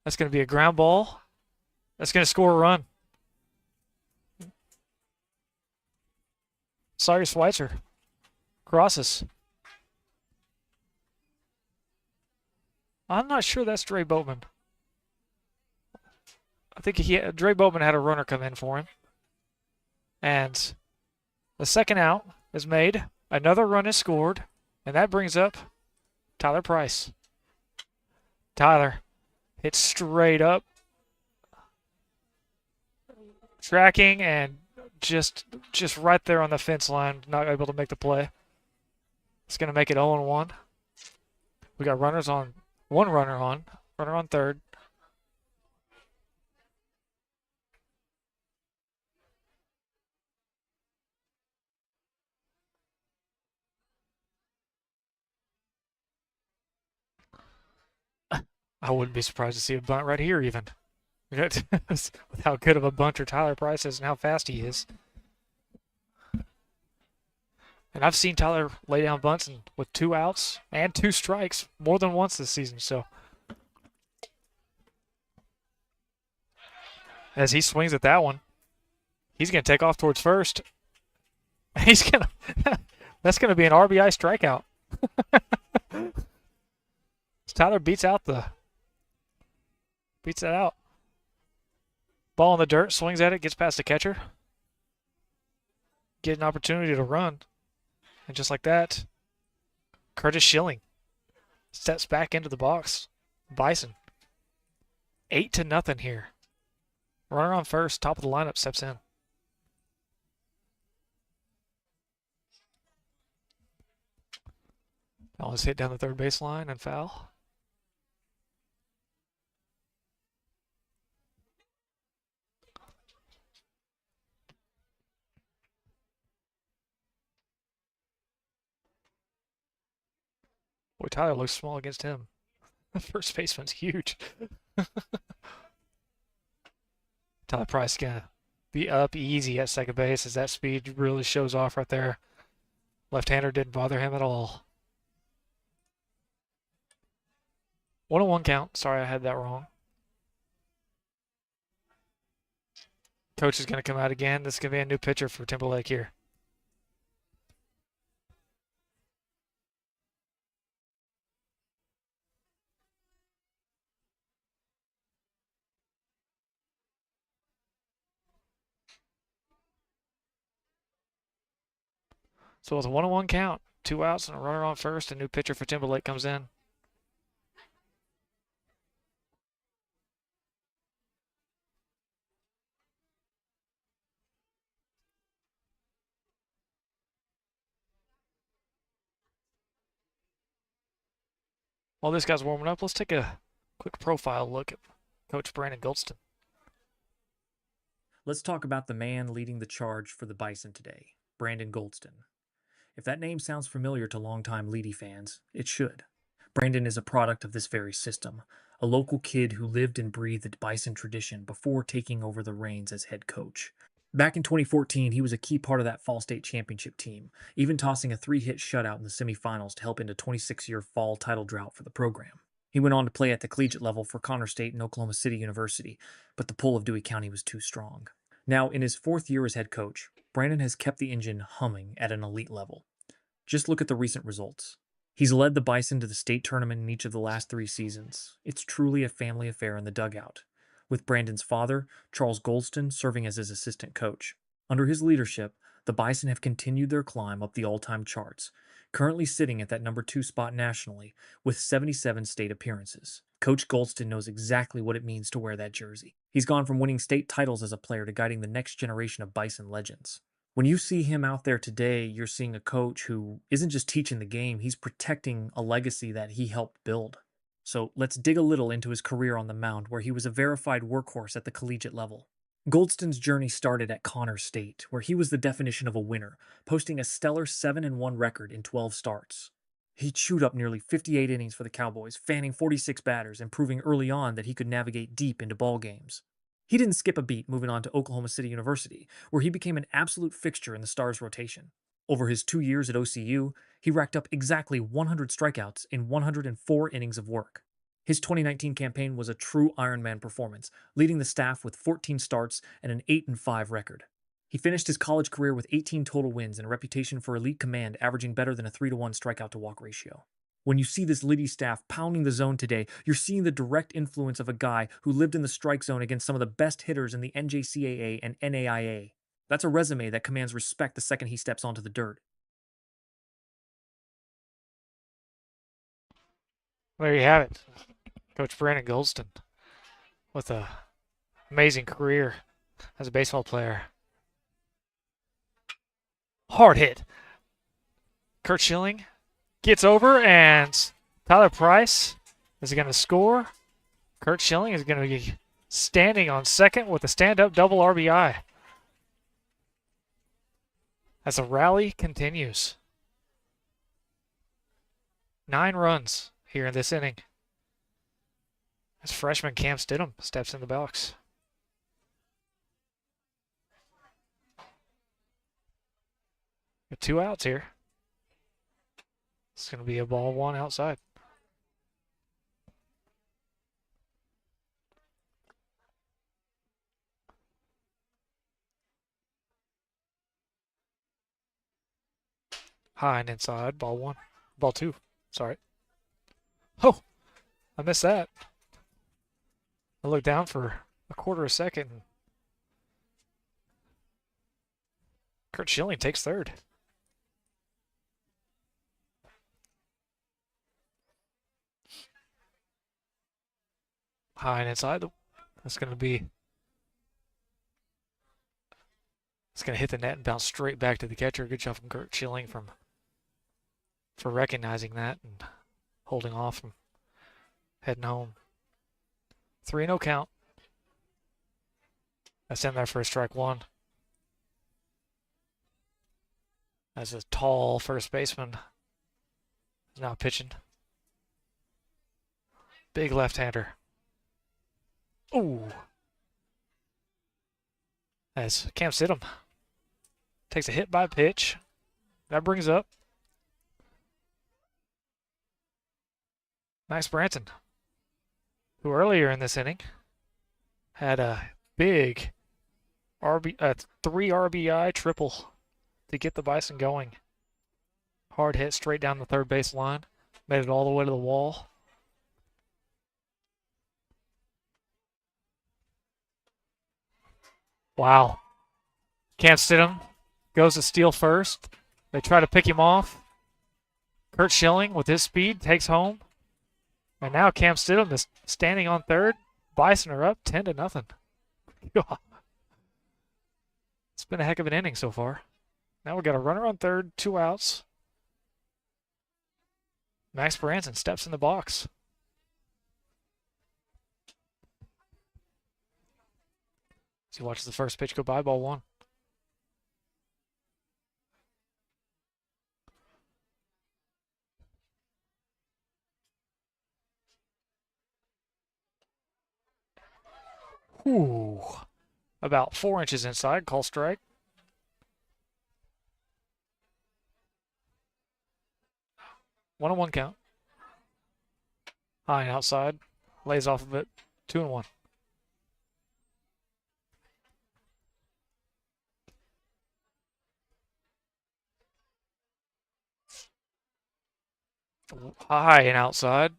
that's going to be a ground ball. That's going to score a run. Sawyer Schweitzer crosses. I'm not sure that's Dre Boatman. I think Dre Boatman had a runner come in for him. And the second out is made. Another run is scored. And that brings up Tyler Price. Tyler hits straight up. Tracking and just right there on the fence line. Not able to make the play. It's going to make it 0-1. We got runners on. One runner on third. I wouldn't be surprised to see a bunt right here even. With how good of a bunter Tyler Price is and how fast he is. And I've seen Tyler lay down bunts with 2 outs and 2 strikes more than once this season. So as he swings at that one, he's going to take off towards first. He's going to that's going to be an RBI strikeout. Tyler beats that out. Ball in the dirt, swings at it, gets past the catcher. Get an opportunity to run. And just like that, Curtis Schilling steps back into the box. Bison. 8-0 here. Runner on first, top of the lineup steps in. Ball is hit down the third baseline and foul. Boy, Tyler looks small against him. The first baseman's huge. Tyler Price gonna be up easy at second base as that speed really shows off right there. Left-hander didn't bother him at all. 1-1 count. Sorry, I had that wrong. Coach is going to come out again. This is going to be a new pitcher for Timberlake here. So it's a 1-1 count. 2 outs and a runner on first. A new pitcher for Timberlake comes in. While this guy's warming up, let's take a quick profile look at Coach Brandon Goldston. Let's talk about the man leading the charge for the Bison today, Brandon Goldston. If that name sounds familiar to longtime LEEDEY fans, it should. Brandon is a product of this very system, a local kid who lived and breathed the Bison tradition before taking over the reins as head coach. Back in 2014, he was a key part of that Fall State Championship team, even tossing a 3-hit shutout in the semifinals to help end a 26-year fall title drought for the program. He went on to play at the collegiate level for Connor State and Oklahoma City University, but the pull of Dewey County was too strong. Now, in his 4th year as head coach, Brandon has kept the engine humming at an elite level. Just look at the recent results. He's led the Bison to the state tournament in each of the last 3 seasons. It's truly a family affair in the dugout, with Brandon's father, Charles Goldston, serving as his assistant coach. Under his leadership, the Bison have continued their climb up the all-time charts, currently sitting at that number 2 spot nationally with 77 state appearances. Coach Goldston knows exactly what it means to wear that jersey. He's gone from winning state titles as a player to guiding the next generation of Bison legends. When you see him out there today, you're seeing a coach who isn't just teaching the game, he's protecting a legacy that he helped build. So let's dig a little into his career on the mound, where he was a verified workhorse at the collegiate level. Goldston's journey started at Connors State, where he was the definition of a winner, posting a stellar 7-1 record in 12 starts. He chewed up nearly 58 innings for the Cowboys, fanning 46 batters and proving early on that he could navigate deep into ball games. He didn't skip a beat moving on to Oklahoma City University, where he became an absolute fixture in the Stars' rotation. Over his 2 years at OCU, he racked up exactly 100 strikeouts in 104 innings of work. His 2019 campaign was a true Ironman performance, leading the staff with 14 starts and an 8-5 record. He finished his college career with 18 total wins and a reputation for elite command, averaging better than a 3-1 strikeout-to-walk ratio. When you see this LEEDEY staff pounding the zone today, you're seeing the direct influence of a guy who lived in the strike zone against some of the best hitters in the NJCAA and NAIA. That's a resume that commands respect the second he steps onto the dirt. There you have it. Coach Brandon Goldston with an amazing career as a baseball player. Hard hit. Kurt Schilling gets over, and Tyler Price is going to score. Kurt Schilling is going to be standing on second with a stand-up double RBI as the rally continues. 9 runs here in this inning as freshman Cam Stidham steps in the box. Got 2 outs here. It's going to be a ball 1 outside. High and inside, ball 1. Ball 2, sorry. Oh, I missed that. I looked down for a quarter of a second. Kurt Schilling takes third. High and inside. That's going to be... It's going to hit the net and bounce straight back to the catcher. Good job from Kurt Schilling for recognizing that and holding off from heading home. 3-0 count. That's in there for a strike 1. As a tall first baseman is now pitching. Big left-hander. Ooh. As Cam Stidham takes a hit by pitch. That brings up Max Branson, who earlier in this inning had a big 3 RBI triple to get the Bison going. Hard hit straight down the third base line. Made it all the way to the wall. Wow. Cam Stidham goes to steal first. They try to pick him off. Kurt Schilling, with his speed, takes home. And now Cam Stidham is standing on third. Bison are up 10-0. It's been a heck of an inning so far. Now we got a runner on third, 2 outs. Max Branson steps in the box. As he watches the first pitch go by, ball 1. Ooh. About 4 inches inside, call strike. One on 1 count. High and outside. Lays off of it. 2-1. High and outside.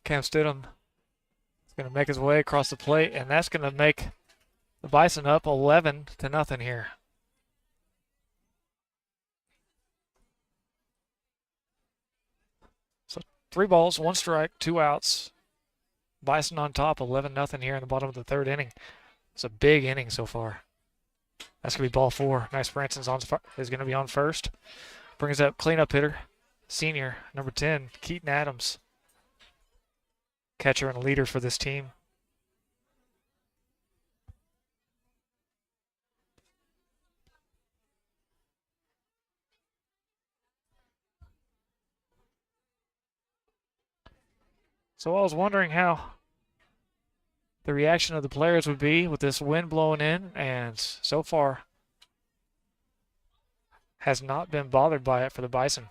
Cam Stidham is going to make his way across the plate, and that's going to make the Bison up 11-0 here. 3 balls, 1 strike, 2 outs. Bison on top, 11-0 here in the bottom of the 3rd inning. It's a big inning so far. That's going to be ball 4. Max Branson's is going to be on first. Brings up cleanup hitter, senior, number 10, Keaton Adams. Catcher and leader for this team. So I was wondering how the reaction of the players would be with this wind blowing in, and so far has not been bothered by it for the Bison,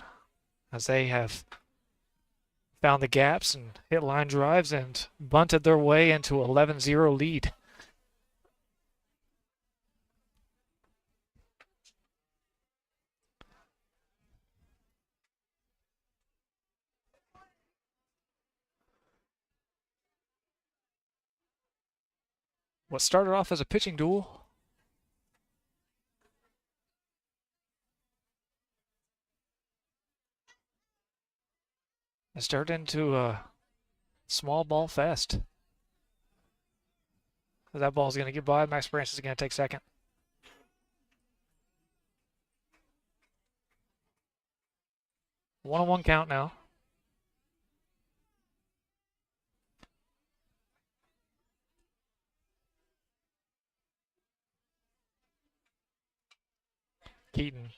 as they have found the gaps and hit line drives and bunted their way into 11-0 lead. What started off as a pitching duel has turned into a small ball fest. That ball's going to get by. Max Branch is going to take second. One-on-one count now. Keaton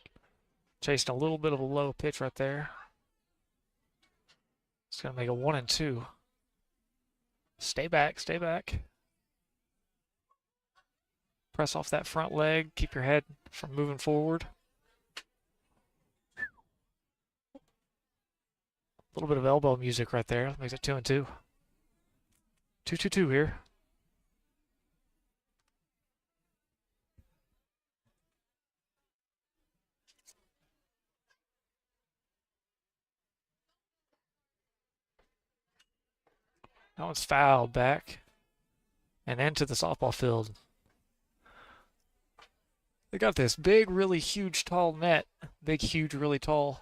chasing a little bit of a low pitch right there. It's going to make a 1-2. Stay back, stay back. Press off that front leg. Keep your head from moving forward. A little bit of elbow music right there. Makes it 2-2. 2-2-2 here. That one's fouled back and into the softball field. They got this big, really huge, tall net. Big, huge, really tall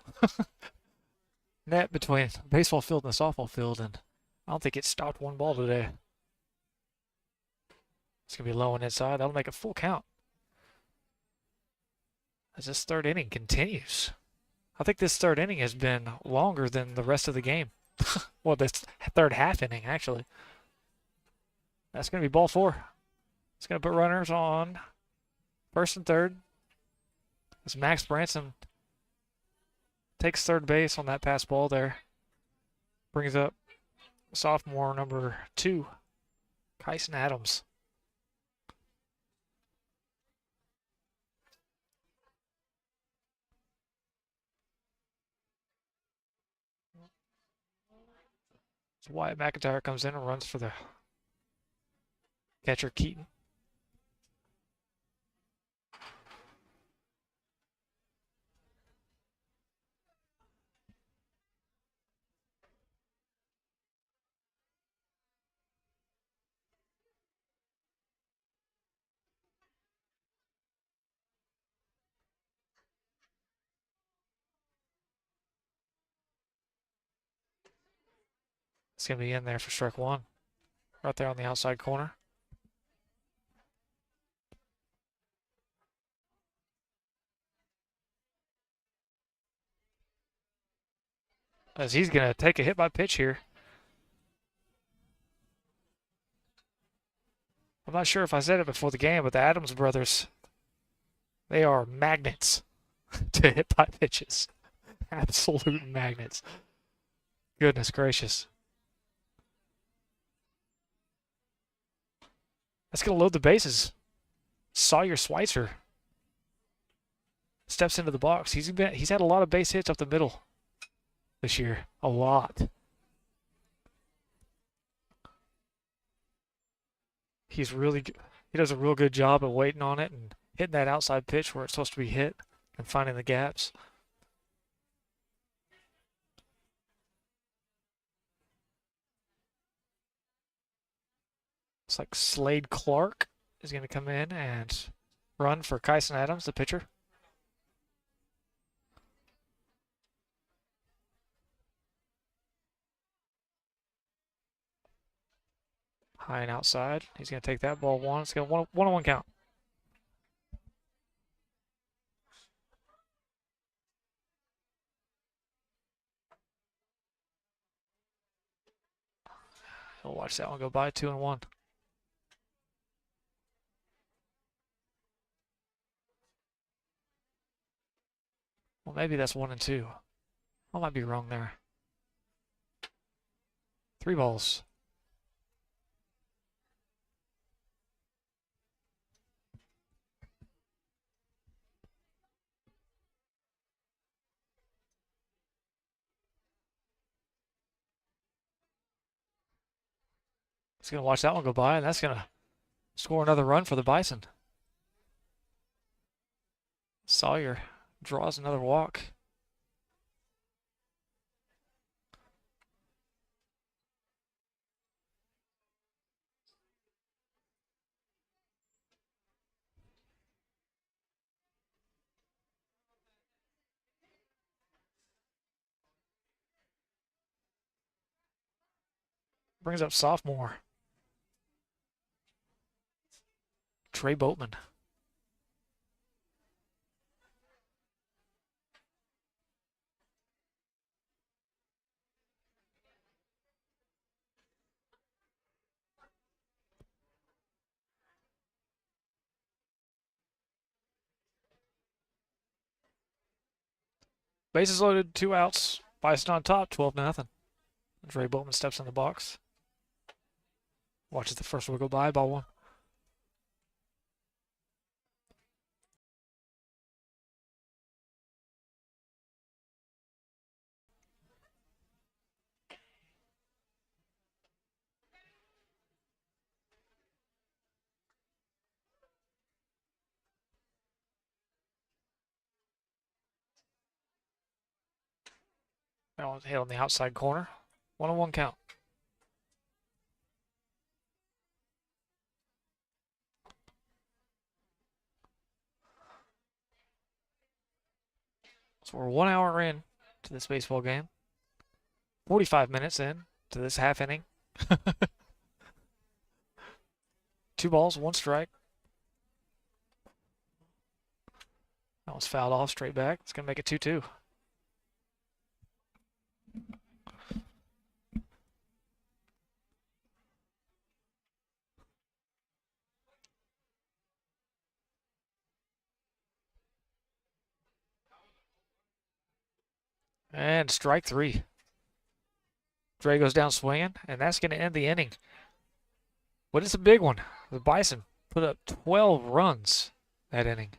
net between the baseball field and the softball field, and I don't think it stopped one ball today. It's going to be low and inside. That'll make a full count as this 3rd inning continues. I think this 3rd inning has been longer than the rest of the game. Well, this 3rd half inning, actually. That's going to be ball 4. It's going to put runners on first and 3rd. As Max Branson takes 3rd base on that pass ball there. Brings up sophomore number 2, Kyson Adams. So Wyatt McIntyre comes in and runs for the catcher, Keaton. It's going to be in there for strike 1. Right there on the outside corner. As he's going to take a hit by pitch here. I'm not sure if I said it before the game, but the Adams brothers, they are magnets to hit by pitches. Absolute magnets. Goodness gracious. That's going to load the bases. Sawyer Schweitzer steps into the box. He's had a lot of base hits up the middle this year. A lot. He does a real good job of waiting on it and hitting that outside pitch where it's supposed to be hit and finding the gaps. Looks like Slade Clark is going to come in and run for Kyson Adams, the pitcher. High and outside. He's going to take that ball one. It's going to one on one count. He'll watch that one go by. 2-1. Well, maybe that's 1-2. I might be wrong there. 3 balls. He's going to watch that one go by, and that's going to score another run for the Bison. Sawyer draws another walk. Brings up sophomore Trey Boatman. Bases loaded, 2 outs. Bison on top, 12-0. Trey Boatman steps in the box. Watches the first one go by, ball 1. That one's hit on the outside corner. 1-1 count. So we're 1 hour in to this baseball game. 45 minutes in to this half inning. 2 balls, 1 strike. That was fouled off straight back. It's going to make it 2-2. And strike 3. Dre goes down swinging, and that's going to end the inning. But it's a big one. The Bison put up 12 runs that inning.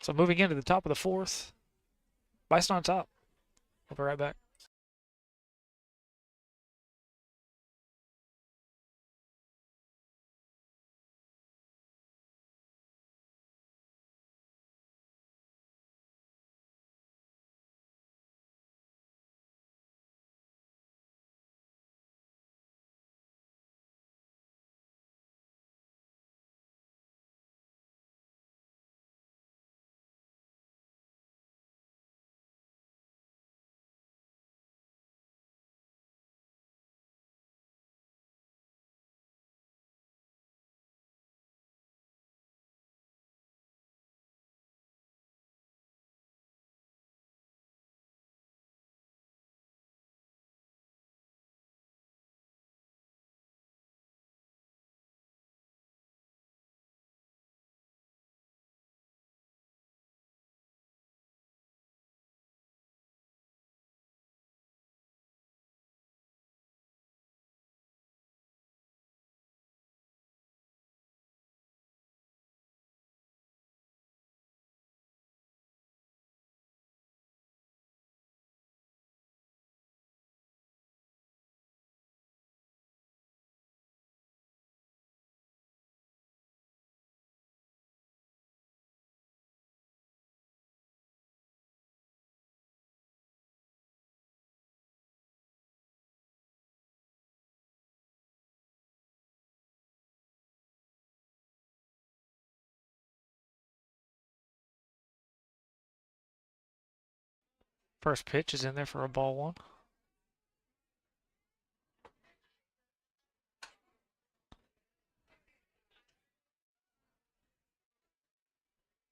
So moving into the top of the 4th, Bison on top. We'll be right back. First pitch is in there for a ball one.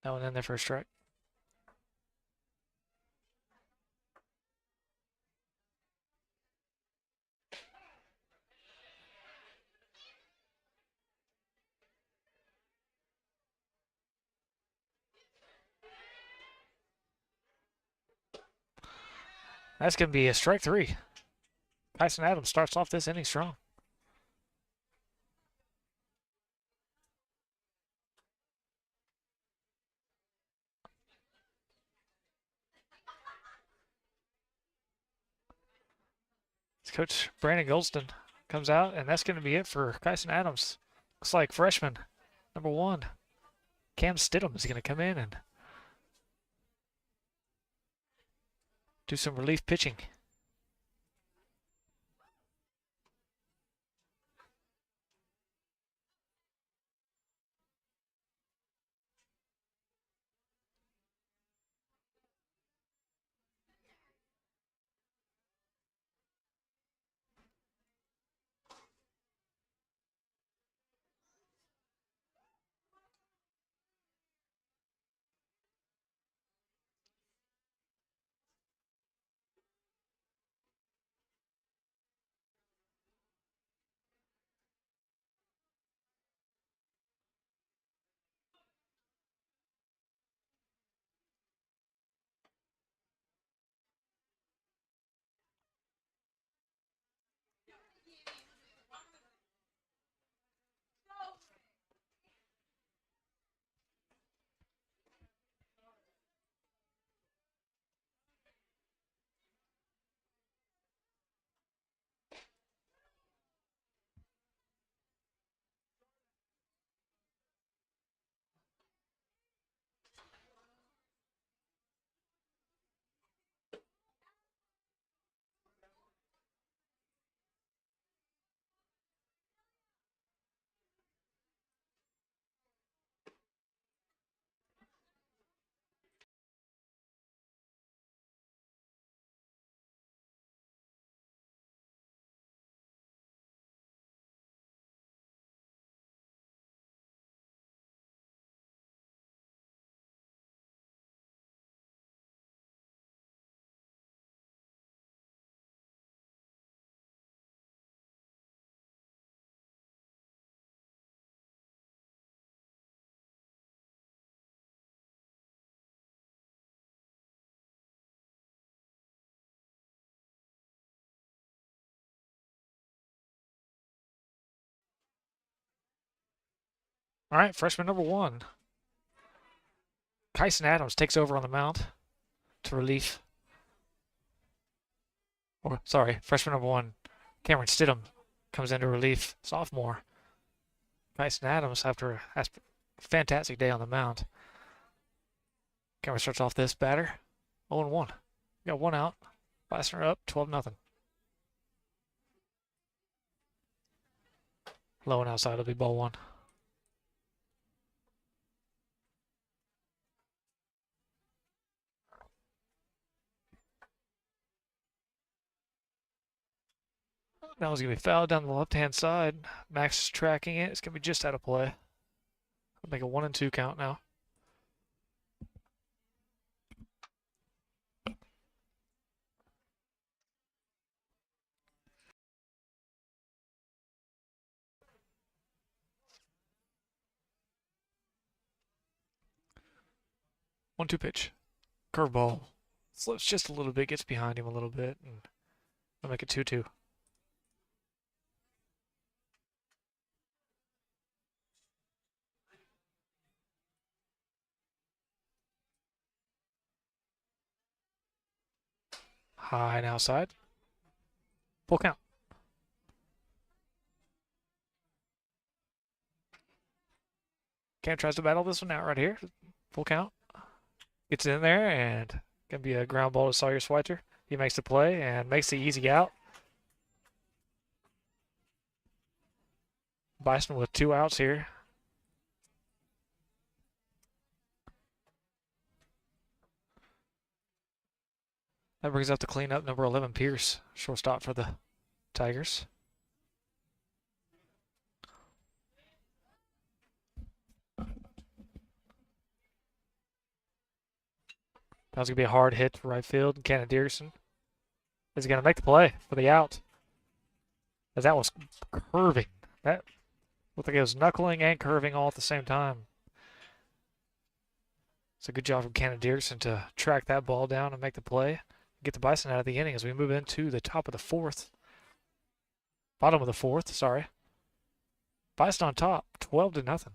That one in there for a strike. That's going to be a strike three. Tyson Adams starts off this inning strong. Coach Brandon Goldston comes out, and that's going to be it for Tyson Adams. Looks like freshman number 1, Cam Stidham, is going to come in and do some relief pitching. All right, freshman number 1, Tyson Adams takes over on the mound to relief. Or, sorry, freshman number 1, Cameron Stidham, comes into relief. Sophomore Tyson Adams after a fantastic day on the mound. Cameron starts off this batter 0-1. Got 1 out. Bison are up 12-0. Low and outside will be ball 1. That was going to be fouled down the left-hand side. Max is tracking it. It's going to be just out of play. I'll make a 1-2 count now. One-two pitch. Curveball. Slips just a little bit, gets behind him a little bit, and I'll make it 2-2. High and outside. Full count. Cam tries to battle this one out right here. Full count. Gets in there, and gonna be a ground ball to Sawyer Schweitzer. He makes the play and makes the easy out. Bison with 2 outs here. That brings up the cleanup, number 11, Pierce, shortstop for the Tigers. That was going to be a hard hit to right field. Cannon Dickerson is going to make the play for the out. As that was curving. That looked like it was knuckling and curving all at the same time. It's a good job from Cannon Dickerson to track that ball down and make the play. Get the Bison out of the inning as we move into the top of the fourth. Bottom of the fourth, sorry. Bison on top, 12-0.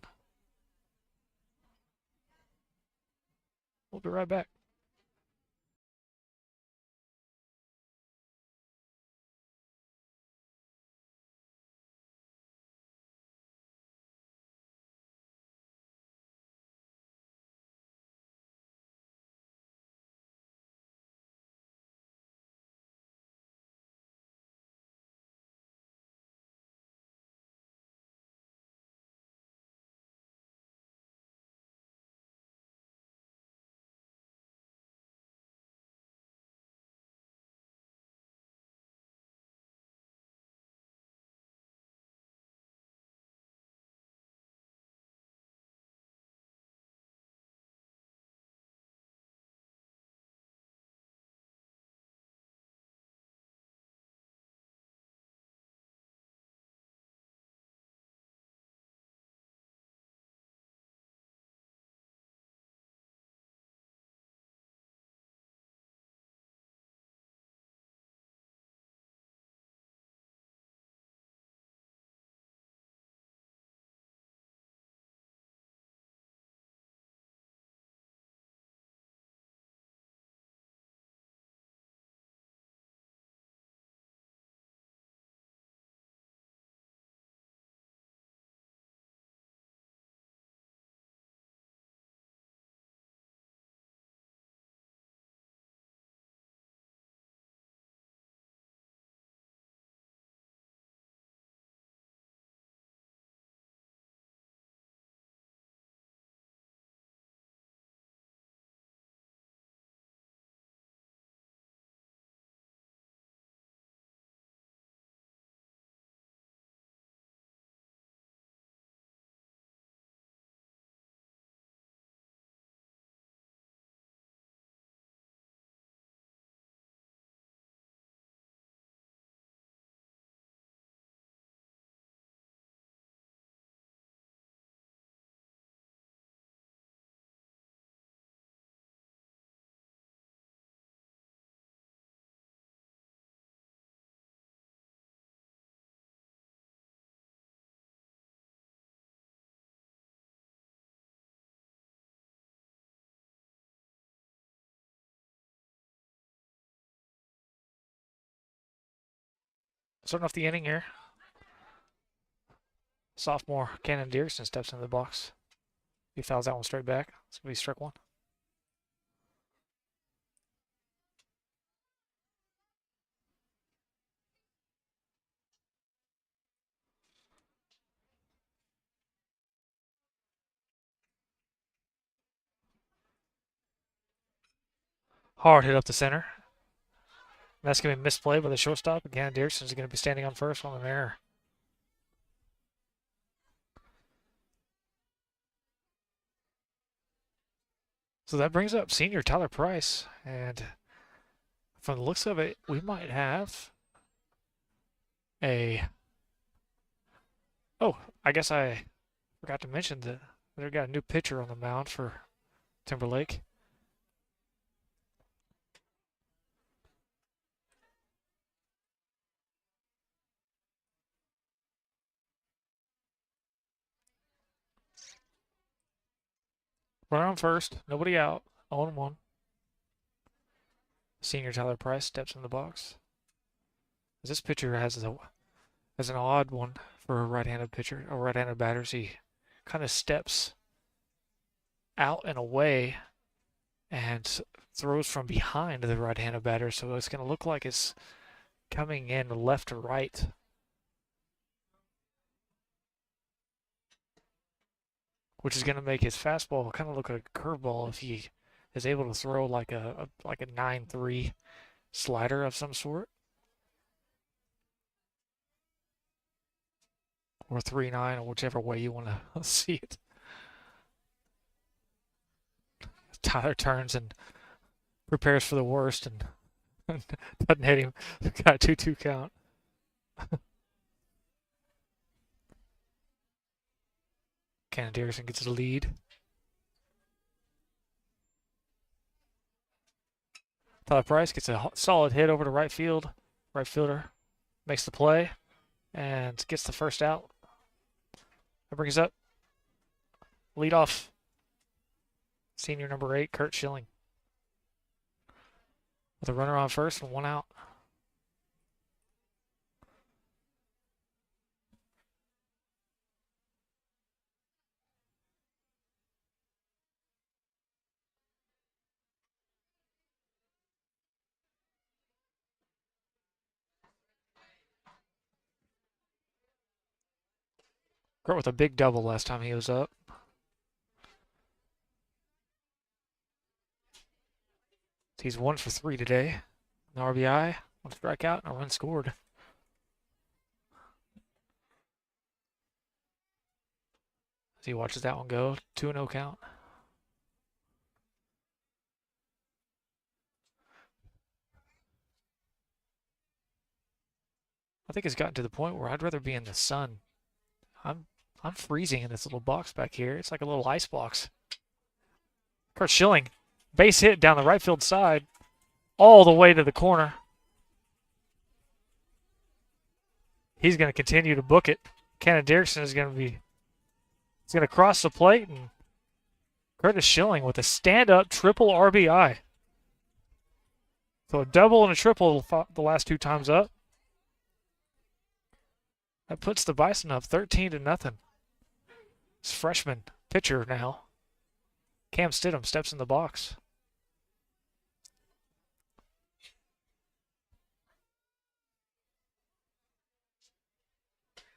We'll be right back. Starting off the inning here. Sophomore Cannon Dickerson steps into the box. He fouls that one straight back. It's going to be strike one. Hard hit up the center. That's going to be misplayed by the shortstop. Again, Dickerson's going to be standing on first on an error. So that brings up senior Tyler Price. And from the looks of it, we might have a... Oh, I guess I forgot to mention that they've got a new pitcher on the mound for Timberlake. Runner on first, nobody out, 0-1. Senior Tyler Price steps in the box. This pitcher has an odd one for a right-handed pitcher, or right-handed batters. He kind of steps out and away and throws from behind the right-handed batter, so it's going to look like it's coming in left to right. Which is going to make his fastball kind of look like a curveball if he is able to throw like a 9-3 slider of some sort. Or 3-9, or whichever way you want to see it. Tyler turns and prepares for the worst and doesn't hit him. Got a 2-2 count. TIGERS gets the lead. Tyler Price gets a solid hit over to right field. Right fielder makes the play and gets the first out. That brings up leadoff senior number 8, Kurt Schilling, with a runner on first and 1 out. Kurt with a big double last time he was up. He's 1 for 3 today. An RBI, 1 strikeout, and a run scored. As he watches that one go, 2-0 count. I think it's gotten to the point where I'd rather be in the sun. I'm freezing in this little box back here. It's like a little ice box. Kurt Schilling, base hit down the right field side, all the way to the corner. He's going to continue to book it. TIGERS is going to cross the plate, and Curtis Schilling with a stand-up triple RBI. So a double and a triple the last 2 times up. That puts the Bison up 13-0. It's freshman pitcher now. Cam Stidham steps in the box.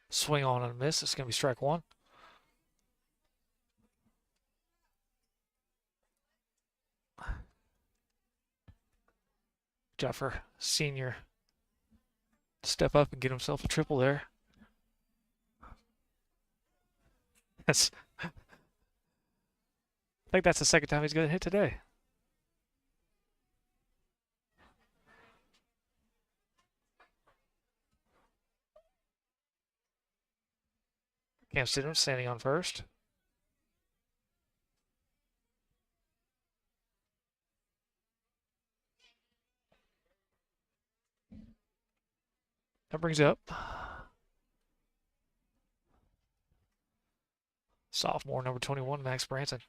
Swing on and a miss. It's going to be strike 1. Jeffer Sr. step up and get himself a triple there. I think that's the second time he's going to hit today. Cam Stidham standing on first. That brings up sophomore number 21, Max Branson.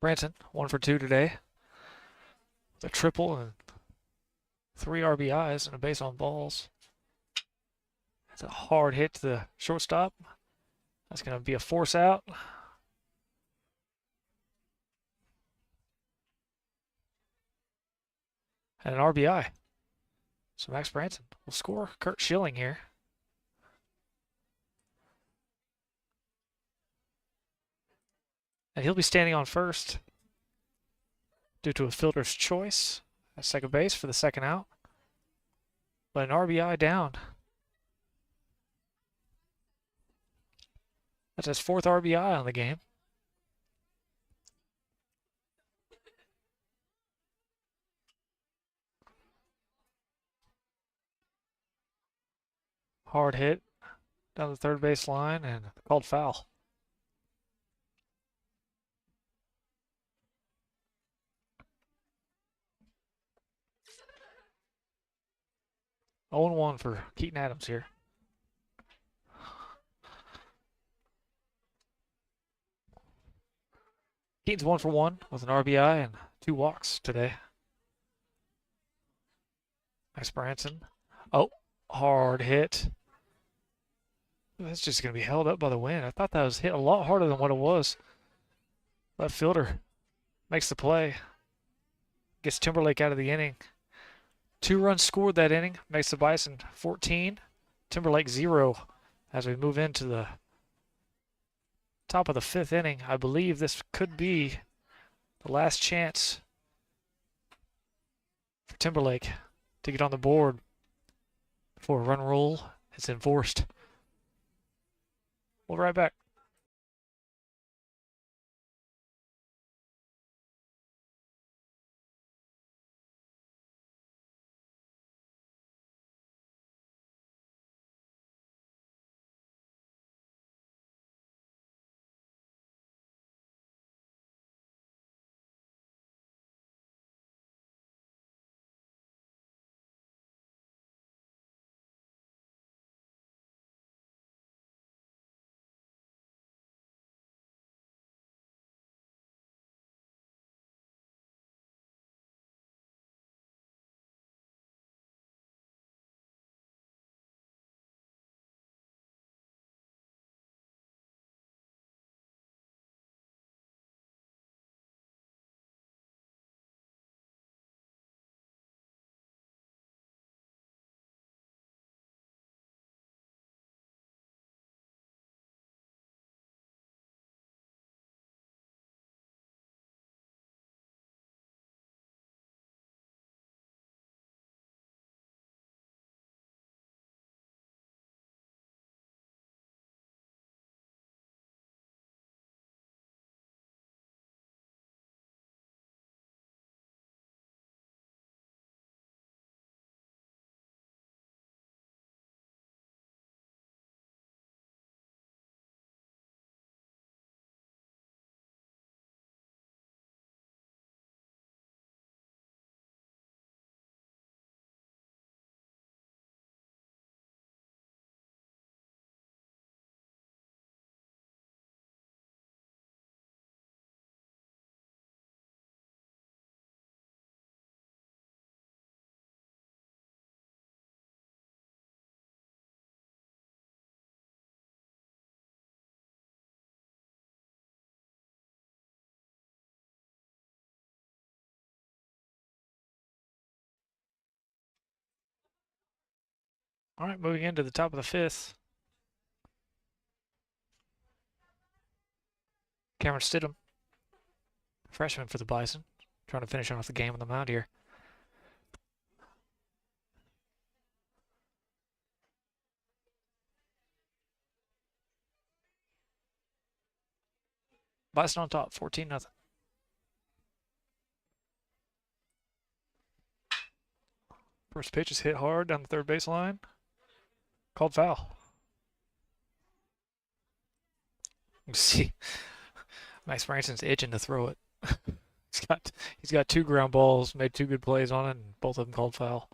Branson, 1 for 2 today. With a triple and 3 RBIs and a base on balls. That's a hard hit to the shortstop. That's going to be a force out. And an RBI. So Max Branson will score Kurt Schilling here. And he'll be standing on first due to a fielder's choice at second base for the second out. But an RBI down. That's his 4th RBI on the game. Hard hit down the third base line and called foul. Oh and 1 for Keaton Adams here. Keaton's 1 for 1 with an RBI and 2 walks today. Max Branson. Oh, hard hit. That's just going to be held up by the wind. I thought that was hit a lot harder than what it was. Left fielder makes the play. Gets Timberlake out of the inning. 2 runs scored that inning, makes the Bison 14, Timberlake 0. As we move into the top of the 5th inning, I believe this could be the last chance for Timberlake to get on the board before a run rule is enforced. We'll be right back. All right, moving into the top of the 5th. Cameron Stidham, freshman for the Bison, trying to finish off the game on the mound here. Bison on top, 14-0. First pitch is hit hard down the third baseline. Called foul. You can see Max Branson's itching to throw it. he's got 2 ground balls, made 2 good plays on it, and both of them called foul.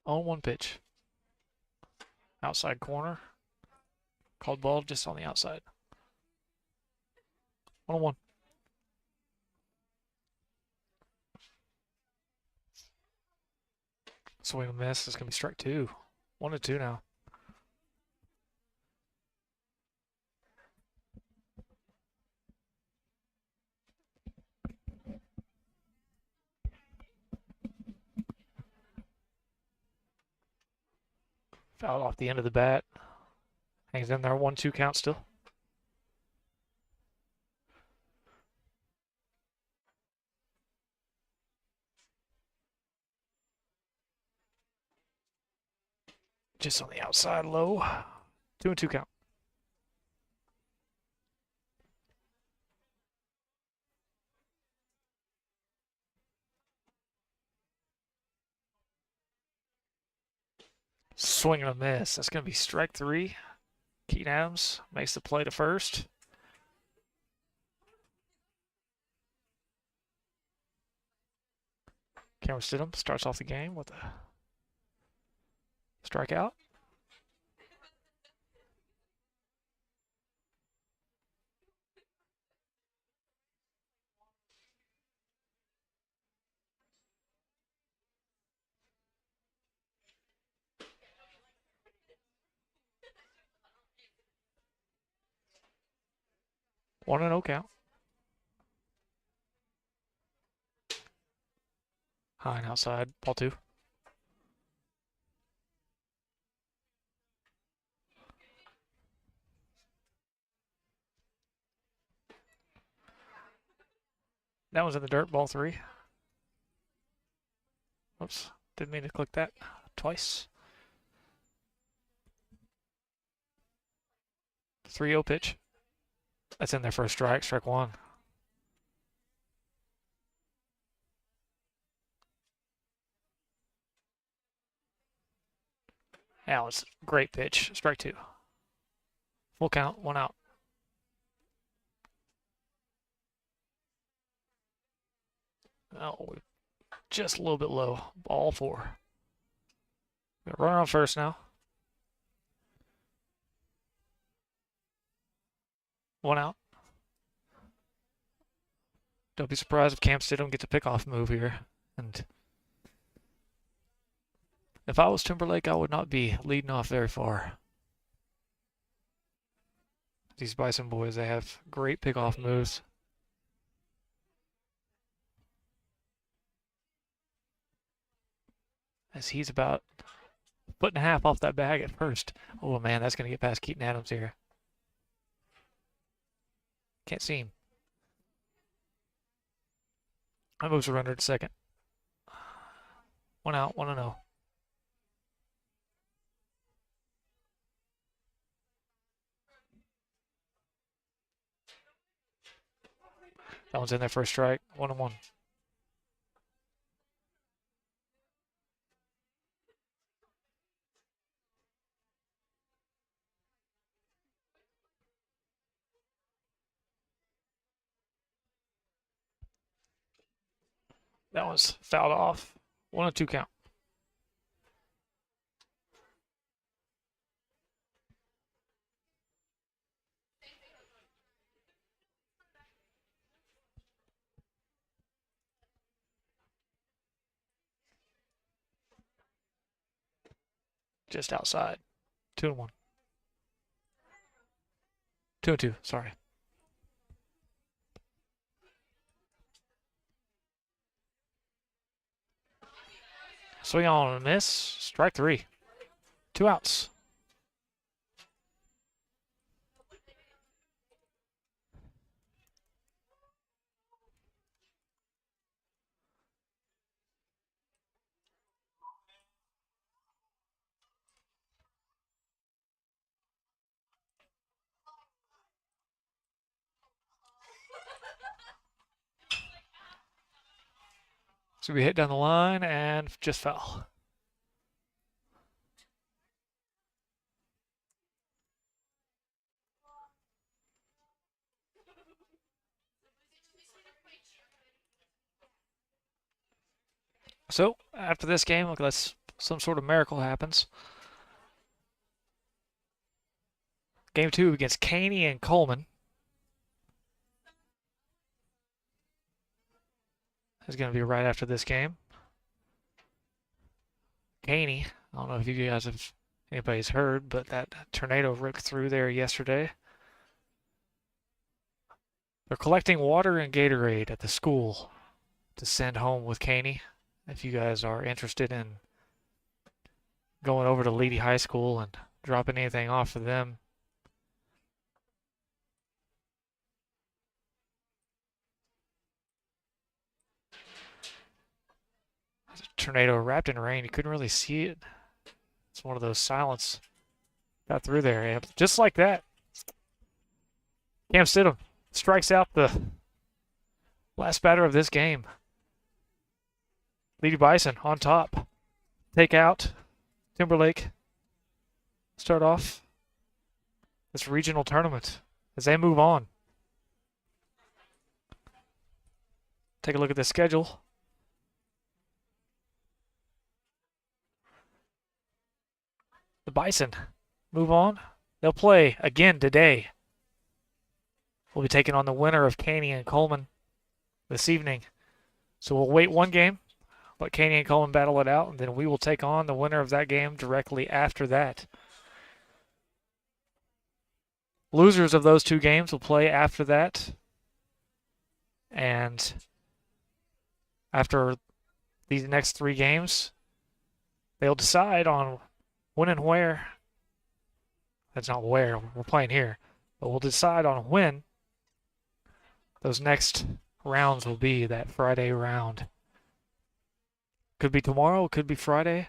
On 1 pitch. Outside corner. Called ball just on the outside. 1-1. Swing and miss. It's going to be strike 2. 1-2 now. Foul off the end of the bat. Hangs in there. 1-2 count still. Just on the outside low. 2-2 count. Swing and a miss. That's going to be strike 3. Keaton Adams makes the play to first. Cameron Stidham starts off the game with a strikeout. 1-0 count. High and outside. Ball 2. That one's in the dirt. Ball 3. Oops. Didn't mean to click that twice. 3-0 pitch. That's in there for a strike. Strike 1. That was a great pitch. Strike 2. Full count. 1 out. Oh, just a little bit low. Ball 4. Got a runner on first now. 1 out. Don't be surprised if Cam Stidham gets a pickoff move here. And if I was Timberlake, I would not be leading off very far. These Bison boys, they have great pickoff moves. As he's about a foot and a half off that bag at first. Oh man, that's going to get past Keaton Adams here. Can't see him. That moves a runner to second. 1 out, 1-0. That one's in there for a strike. 1-1. That one's fouled off. 1-2 count. Just outside. 2-1. 2-2, sorry. Swing on a miss. Strike 3. 2 outs. So we hit down the line and just fell. So after this game, unless some sort of miracle happens, Game 2 against Caney and Coleman is going to be right after this game. Caney, I don't know if you guys have anybody's heard, but that tornado ripped through there yesterday. They're collecting water and Gatorade at the school to send home with Caney. If you guys are interested in going over to LEEDEY High School and dropping anything off for them, tornado wrapped in rain. You couldn't really see it. It's one of those silence. Got through there. And just like that, Cam Stidham strikes out the last batter of this game. LEEDEY Bison on top. Take out Timberlake. Start off this regional tournament as they move on. Take a look at the schedule. The Bison move on. They'll play again today. We'll be taking on the winner of Caney and Coleman this evening. So we'll wait one game, let Caney and Coleman battle it out, and then we will take on the winner of that game directly after that. Losers of those 2 games will play after that. And after these next 3 games, they'll decide on when and where. That's not where, we're playing here. But we'll decide on when those next rounds will be, that Friday round. Could be tomorrow, could be Friday.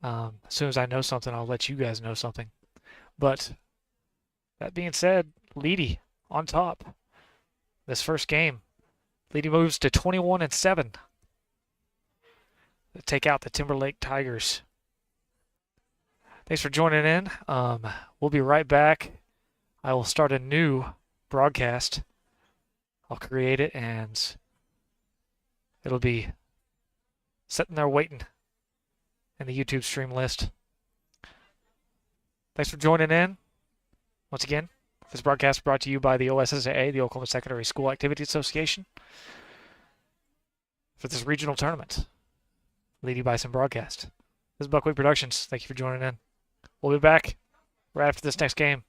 As soon as I know something, I'll let you guys know something. But that being said, LEEDEY on top. This first game, LEEDEY moves to 21-7. To take out the Timberlake Tigers. Thanks for joining in. We'll be right back. I will start a new broadcast. I'll create it and it'll be sitting there waiting in the YouTube stream list. Thanks for joining in. Once again, this broadcast is brought to you by the OSSAA, the Oklahoma Secondary School Activity Association, for this regional tournament. LEEDEY BISON broadcast. This is Buckwheat Productions. Thank you for joining in. We'll be back right after this next game.